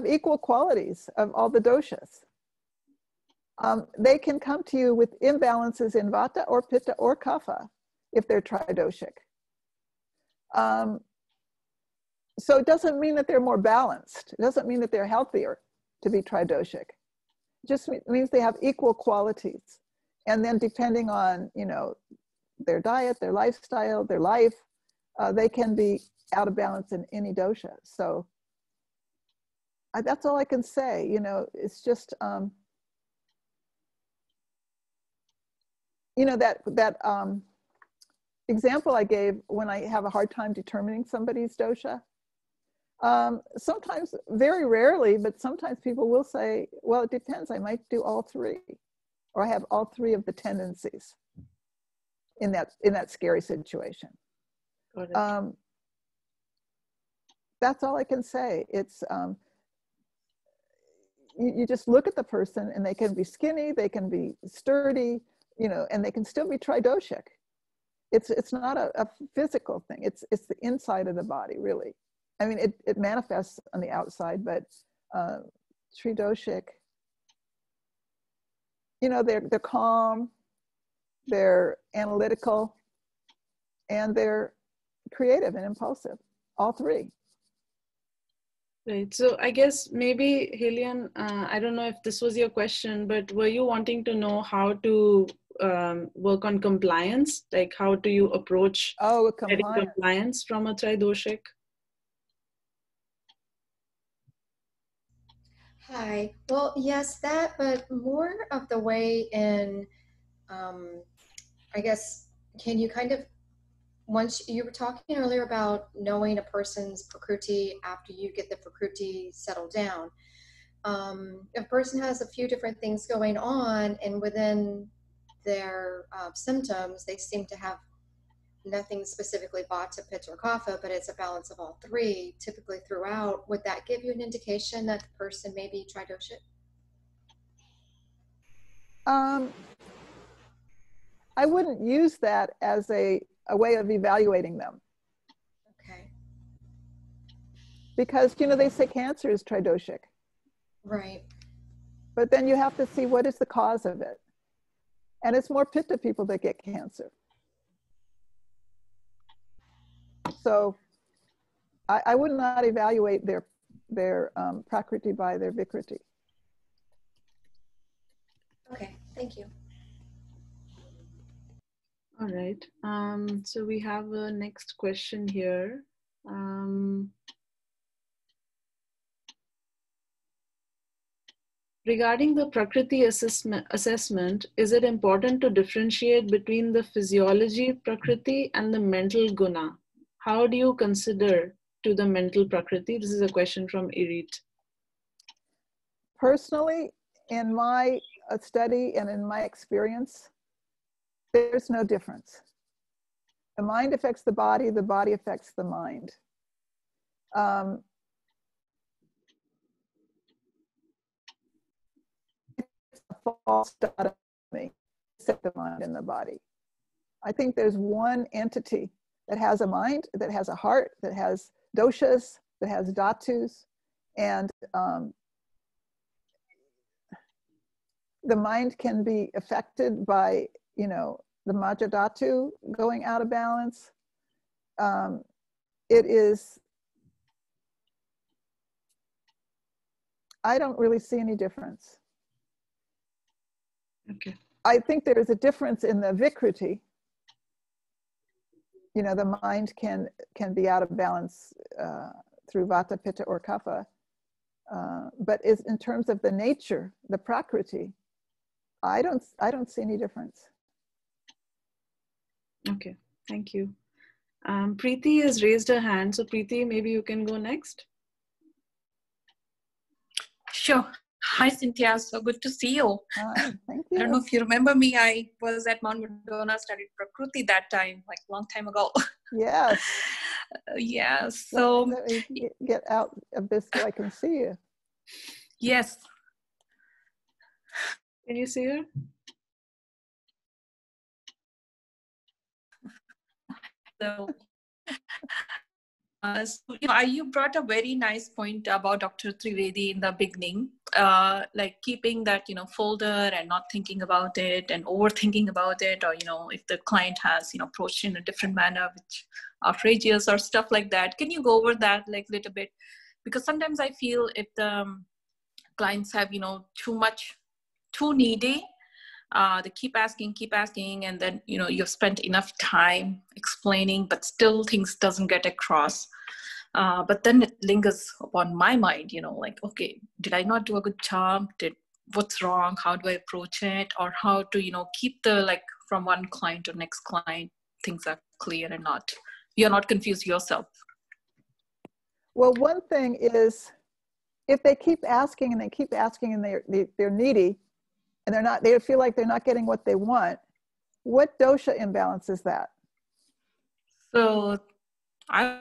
equal qualities of all the doshas, they can come to you with imbalances in vata or pitta or kapha if they're tridoshic. So it doesn't mean that they're more balanced. It doesn't mean that they're healthier to be tridoshic. It just means they have equal qualities. And then depending on, you know, their diet, their lifestyle, their life, they can be out of balance in any dosha. So that's all I can say. You know, it's just, you know, that example I gave when I have a hard time determining somebody's dosha. Sometimes, very rarely, but sometimes people will say, well, it depends. I might do all three, or I have all three of the tendencies in that scary situation. That's all I can say. It's, you just look at the person, and they can be skinny, they can be sturdy, you know, and they can still be tridoshic. It's not a physical thing. It's the inside of the body, really. I mean, it manifests on the outside, but tridoshic, you know, they're calm, they're analytical, and they're creative and impulsive, all three. Right. So I guess maybe, Helian, I don't know if this was your question, but were you wanting to know how to work on compliance? Like, how do you approach getting compliance from a tridoshic? Hi. Well, yes, that, but more of the way in, I guess, can you kind of, once you were talking earlier about knowing a person's Prakriti after you get the Prakriti settled down. If a person has a few different things going on and within their symptoms, they seem to have nothing specifically Vata, Pitta, or Kapha, but it's a balance of all three typically throughout. Would that give you an indication that the person may be tridoshic? I wouldn't use that as a way of evaluating them. Okay. Because, you know, they say cancer is tridoshic. Right. But then you have to see what is the cause of it. And it's more Pitta people that get cancer. So I would not evaluate their Prakriti by their Vikriti. Okay, thank you. All right. So we have a next question here. Regarding the Prakriti assessment, is it important to differentiate between the physiology Prakriti and the mental guna? How do you consider to the mental Prakriti? This is a question from Irit. Personally, in my study and in my experience, there's no difference. The mind affects the body affects the mind. It's a false dichotomy, set the mind and the body. I think there's one entity that has a mind, that has a heart, that has doshas, that has dhatus, and the mind can be affected by, you know, the Majja Dhatu going out of balance. It is, I don't really see any difference. Okay. I think there is a difference in the Vikriti. You know, the mind can be out of balance through Vata, Pitta, or Kapha. But is in terms of the nature, the Prakriti, I don't see any difference. Okay, thank you. Preeti has raised her hand. So Preeti, maybe you can go next. Sure. Hi, Cynthia. So good to see you. Hi, thank you. I don't know if you remember me. I was at Mount Madonna, studied Prakriti that time, like a long time ago. Yes. Yeah. So let me get out of this so I can see you. yes. Can you see her? So, you brought a very nice point about Dr. Trivedi in the beginning, like keeping that, folder and not thinking about it and overthinking about it, or, if the client has, approached in a different manner, which outrageous or stuff like that. Can you go over that like a little bit? Because sometimes I feel if the clients have, too needy, they keep asking, and then you've spent enough time explaining, but still things doesn't get across. But then it lingers upon my mind, like, okay, did I not do a good job? What's wrong? How do I approach it? Or how to keep the from one client to next client, things are clear and you're not confused yourself. Well, one thing is, if they keep asking and they're needy, and they feel like they're not getting what they want, what dosha imbalance is that? So I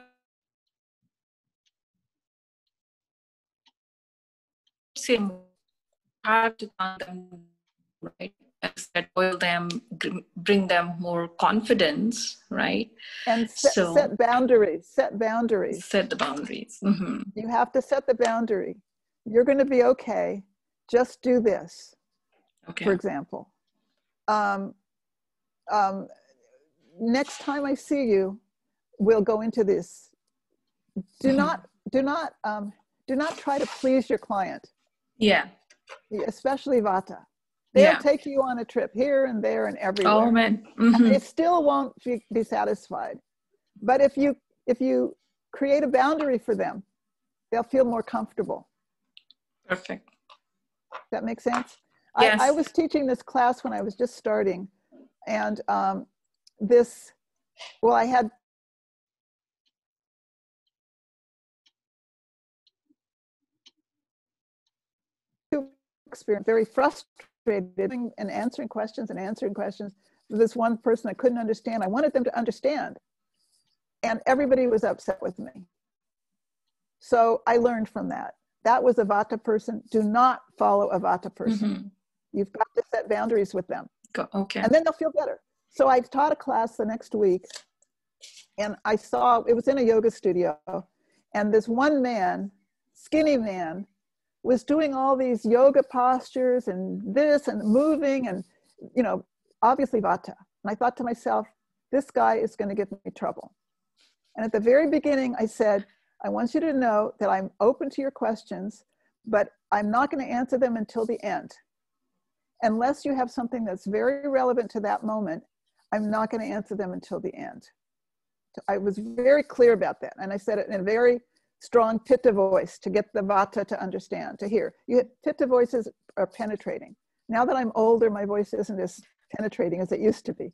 say hard to calm them, right? Instead, oil them, bring them more confidence, right? And set boundaries. Set boundaries. Set the boundaries. Mm-hmm. You have to set the boundary. You're going to be okay. Just do this. Okay. For example, next time I see you, we'll go into this. Do not try to please your client. Yeah. Especially Vata. They'll take you on a trip here and there and everywhere. Oh man. Mm-hmm. And they still won't be satisfied. But if you create a boundary for them, they'll feel more comfortable. Perfect. That makes sense? Yes. I was teaching this class when I was just starting, and I had experience, very frustrated and answering questions. This one person I couldn't understand. I wanted them to understand, and everybody was upset with me. So I learned from that. That was a Vata person. Do not follow a Vata person. Mm-hmm. You've got to set boundaries with them. Okay. And then they'll feel better. So I taught a class the next week, and I saw, it was in a yoga studio, and this one man, skinny man, was doing all these yoga postures and this and moving and, obviously Vata. And I thought to myself, this guy is going to give me trouble. And at the very beginning, I said, I want you to know that I'm open to your questions, but I'm not going to answer them until the end. Unless you have something that's very relevant to that moment, I'm not going to answer them until the end. I was very clear about that. And I said it in a very strong Pitta voice to get the Vata to understand, to hear. Pitta voices are penetrating. Now that I'm older, my voice isn't as penetrating as it used to be.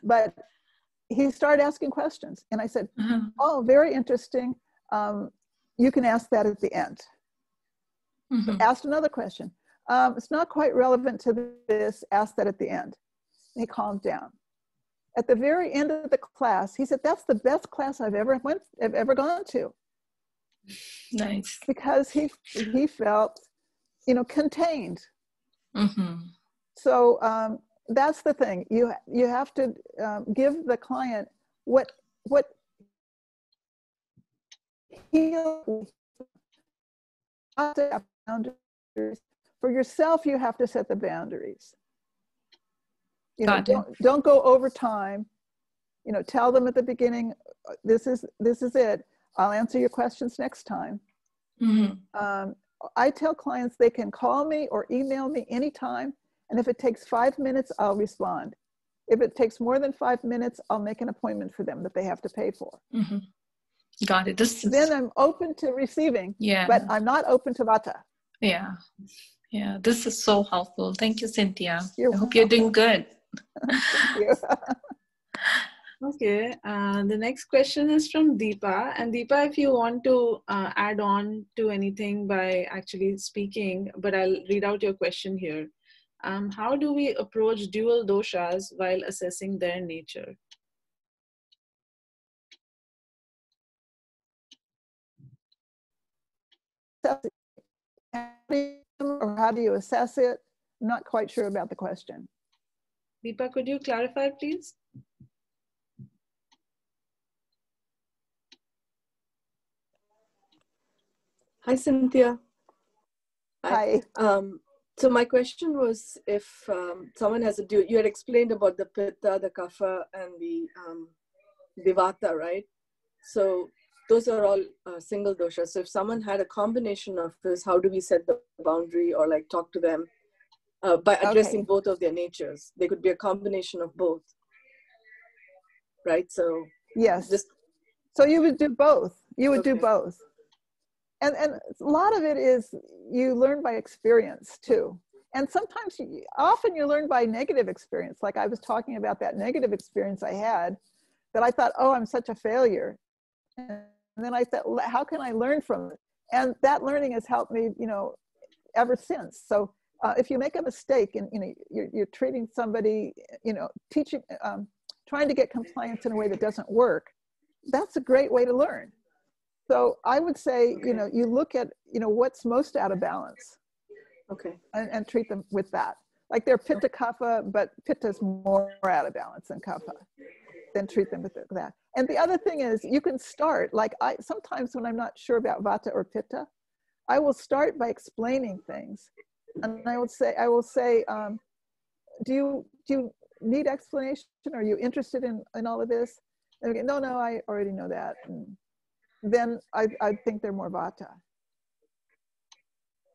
But he started asking questions. And I said, oh, very interesting. You can ask that at the end. Mm-hmm. Asked another question. It's not quite relevant to this. Ask that at the end. And he calmed down. At the very end of the class, he said, that's the best class I've ever gone to. Nice. Because he felt, contained. Mm-hmm. So that's the thing. You have to give the client what he boundaries. For yourself, you have to set the boundaries. Don't go over time. Tell them at the beginning, this is it. I'll answer your questions next time. Mm-hmm. I tell clients they can call me or email me anytime. And if it takes 5 minutes, I'll respond. If it takes more than 5 minutes, I'll make an appointment for them that they have to pay for. Mm-hmm. Got it. Then I'm open to receiving, but I'm not open to Vata. Yeah. Yeah. This is so helpful. Thank you, Cynthia. I hope you're doing good. Thank you. Okay, the next question is from Deepa. And Deepa, if you want to add on to anything by actually speaking, but I'll read out your question here. How do we approach dual doshas while assessing their nature? Or how do you assess it? I'm not quite sure about the question. Deepa, could you clarify, please? Hi, Cynthia. Hi. So my question was if someone has you had explained about the Pitta, the Kapha, and the Vata, right? So those are all single doshas. So if someone had a combination of this, how do we set the boundary or like talk to them by addressing both of their natures? They could be a combination of both, right? So yes. So you would do both. You would do both. And a lot of it is you learn by experience too. And sometimes, often you learn by negative experience. Like I was talking about that negative experience I had that I thought, oh, I'm such a failure. And then I thought, how can I learn from it? And that learning has helped me, ever since. So if you make a mistake and, you're treating somebody, teaching, trying to get compliance in a way that doesn't work, that's a great way to learn. So I would say, you look at, what's most out of balance. Okay. And treat them with that. Like they're Pitta Kapha, but Pitta's more out of balance than Kapha. Then treat them with that. And the other thing is you can start, like sometimes when I'm not sure about Vata or Pitta, I will start by explaining things. And I will say, do you need explanation? Are you interested in all of this? And okay, no, I already know that. And then I think they're more Vata.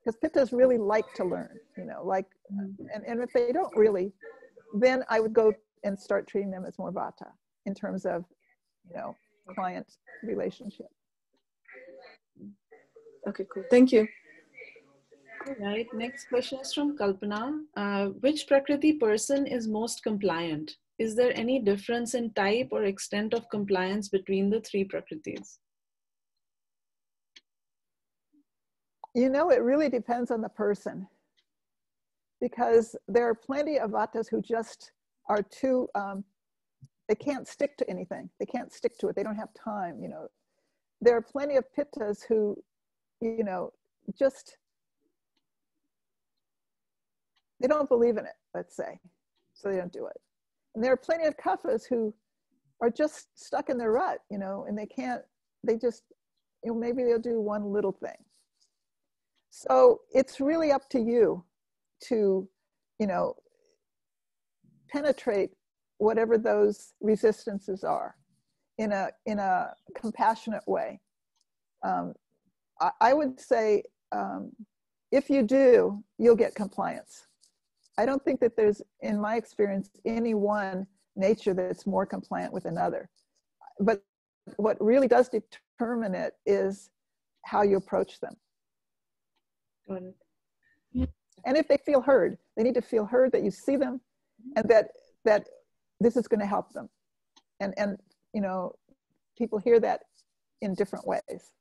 Because Pittas really like to learn, and if they don't really, then I would go and start treating them as more Vata in terms of, client relationship. Okay, cool. Thank you. All right, next question is from Kalpana. Which Prakriti person is most compliant? Is there any difference in type or extent of compliance between the three Prakritis? You know, it really depends on the person, because there are plenty of Vatas who just are too, they can't stick to anything. They can't stick to it. They don't have time, you know. There are plenty of Pittas who, you know, just, they don't believe in it, let's say, so they don't do it. And there are plenty of Kaphas who are just stuck in their rut, you know, and they can't, they just, you know, maybe they'll do one little thing. So it's really up to you to, you know, penetrate whatever those resistances are in a compassionate way. I would say, if you do, you'll get compliance. I don't think that there's, in my experience, any one nature that's more compliant with another. But what really does determine it is how you approach them. Got it. And if they feel heard, they need to feel heard, that you see them, and that this is going to help them. And you know, people hear that in different ways.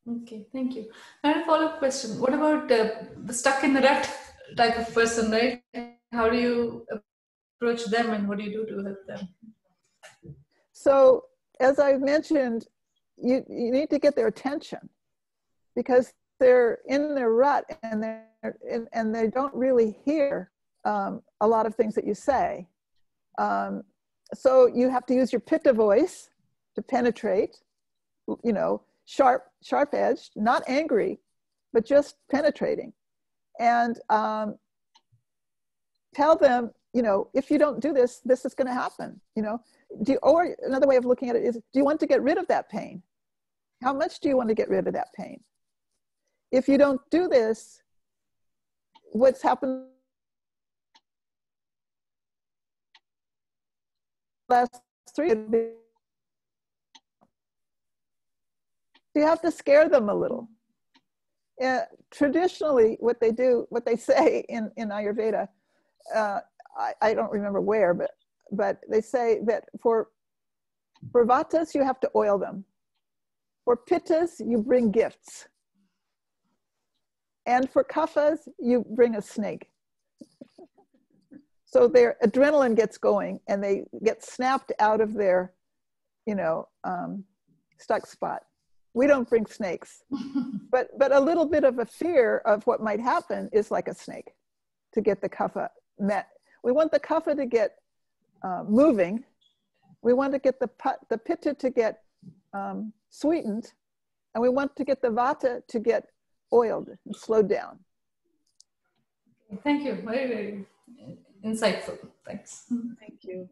Okay, thank you. I have a follow-up question. What about the stuck in the rut type of person, right? How do you approach them, and what do you do to help them? So, as I've mentioned, you need to get their attention, because they're in their rut and they don't really hear a lot of things that you say. So you have to use your Pitta voice to penetrate, you know, sharp-edged, not angry, but just penetrating. And tell them, you know, if you don't do this, this is going to happen, you know. Or another way of looking at it is, do you want to get rid of that pain? How much do you want to get rid of that pain? If you don't do this, what's happened last 3 years, you have to scare them a little. Traditionally, what they say in Ayurveda, I don't remember where, but they say that for Vatas, you have to oil them. For Pittas, you bring gifts. And for Kaphas, you bring a snake. So their adrenaline gets going and they get snapped out of their, you know, stuck spot. We don't bring snakes, but a little bit of a fear of what might happen is like a snake to get the Kapha met. We want the Kapha to get moving. We want to get the Pitta to get sweetened, and we want to get the Vata to get oiled and slowed down. Thank you. Very, very insightful. Thanks. Thank you.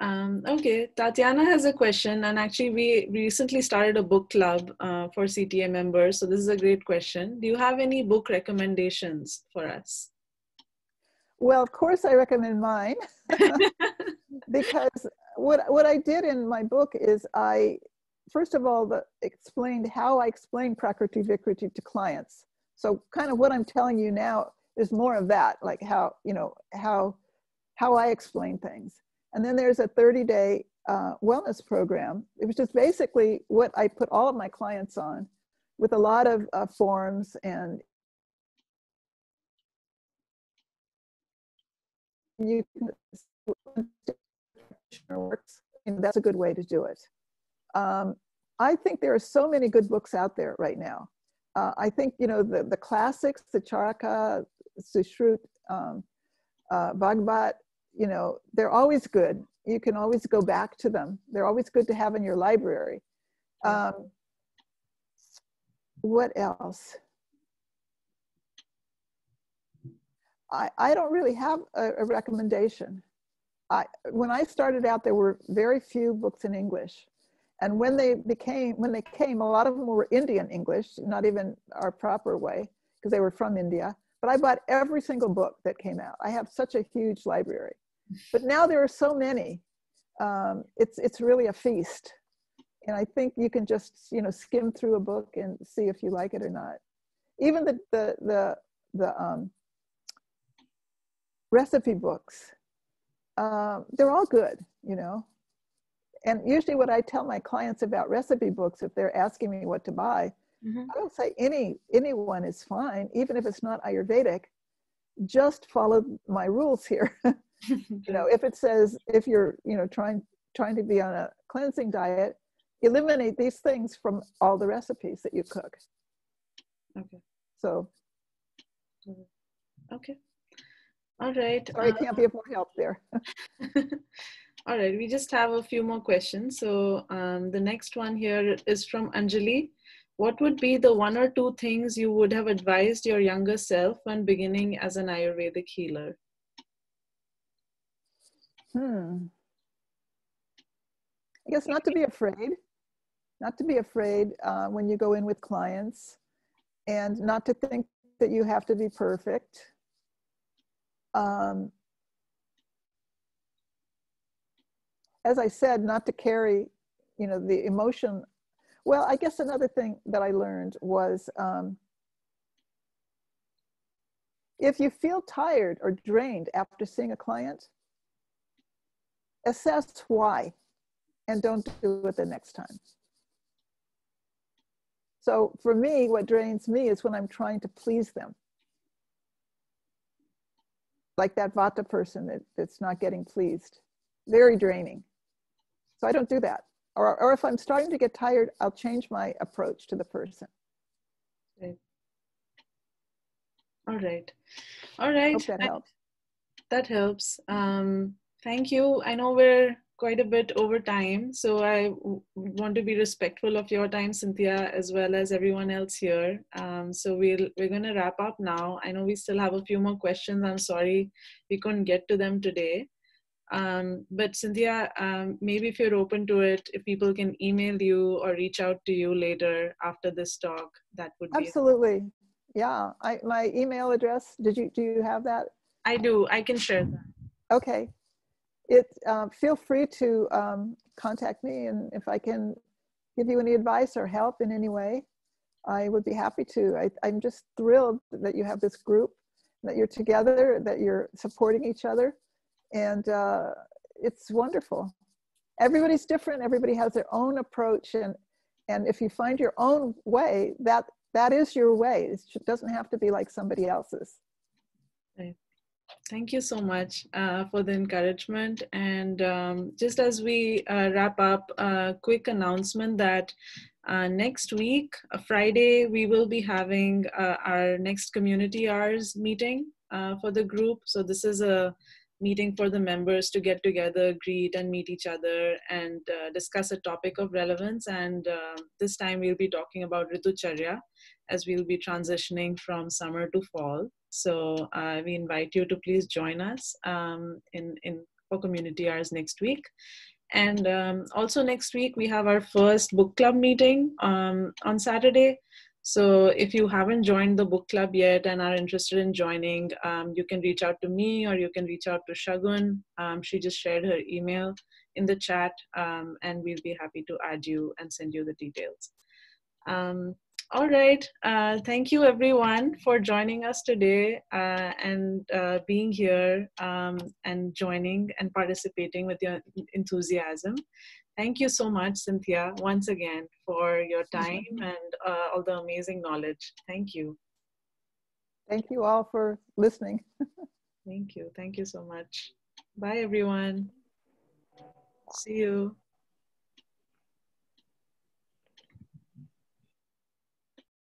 Okay, Tatiana has a question, and actually we recently started a book club for CTA members. So this is a great question. Do you have any book recommendations for us? Well, of course I recommend mine, because what I did in my book is I, first of all, explained how I explain Prakriti Vikriti to clients. So kind of what I'm telling you now is more of that, like how, you know, how I explain things. And then there's a 30-day wellness program. It was just basically what I put all of my clients on, with a lot of forms and you can works. And that's a good way to do it. I think there are so many good books out there right now. I think, you know, the classics, the Charaka, Sushrut, Bhagavad, you know, they're always good. You can always go back to them. They're always good to have in your library. What else? I don't really have a recommendation. When I started out, there were very few books in English. And when they came, a lot of them were Indian English, not even our proper way, because they were from India. But I bought every single book that came out. I have such a huge library. But now there are so many. It's really a feast. And I think you can just, you know, skim through a book and see if you like it or not. even the recipe books, they're all good, you know. And usually what I tell my clients about recipe books, if they're asking me what to buy, I don't say anyone is fine, even if it's not Ayurvedic. Just follow my rules here. You know, if it says, if you're, you know, trying to be on a cleansing diet, eliminate these things from all the recipes that you cook. Okay. So. Okay. All right. Sorry, I can't be of more help there. All right, we just have a few more questions. So the next one here is from Anjali. What would be the 1 or 2 things you would have advised your younger self when beginning as an Ayurvedic healer? I guess not to be afraid. Not to be afraid when you go in with clients, and not to think that you have to be perfect. As I said, not to carry, you know, the emotion. Well, I guess another thing that I learned was if you feel tired or drained after seeing a client, assess why and don't do it the next time. So for me, what drains me is when I'm trying to please them. Like that Vata person that's not getting pleased. Very draining. So I don't do that. Or if I'm starting to get tired, I'll change my approach to the person. Right. All right. All right. Hope that helps. That helps. Thank you. I know we're quite a bit over time, so I want to be respectful of your time, Cynthia, as well as everyone else here. So we're going to wrap up now. I know we still have a few more questions. I'm sorry we couldn't get to them today. But Cynthia, maybe if you're open to it, if people can email you or reach out to you later after this talk, that would be absolutely. Yeah, my email address. Do you have that? I do. I can share that. Okay. Feel free to contact me, and if I can give you any advice or help in any way, I would be happy to. I'm just thrilled that you have this group, that you're together, that you're supporting each other, and it's wonderful. Everybody's different. Everybody has their own approach, and if you find your own way, that is your way. It doesn't have to be like somebody else's. Right. Thank you so much for the encouragement. And just as we wrap up, a quick announcement that next week, Friday, we will be having our next community hours meeting for the group. So this is a meeting for the members to get together, greet and meet each other, and discuss a topic of relevance. And this time we'll be talking about Ritucharya, as we'll be transitioning from summer to fall. So we invite you to please join us for community hours next week. And also next week, we have our first book club meeting on Saturday. So if you haven't joined the book club yet and are interested in joining, you can reach out to me, or you can reach out to Shagun. She just shared her email in the chat, and we'll be happy to add you and send you the details. All right. Thank you, everyone, for joining us today and being here and joining and participating with your enthusiasm. Thank you so much, Cynthia, once again, for your time and all the amazing knowledge. Thank you. Thank you all for listening. Thank you. Thank you so much. Bye, everyone. See you.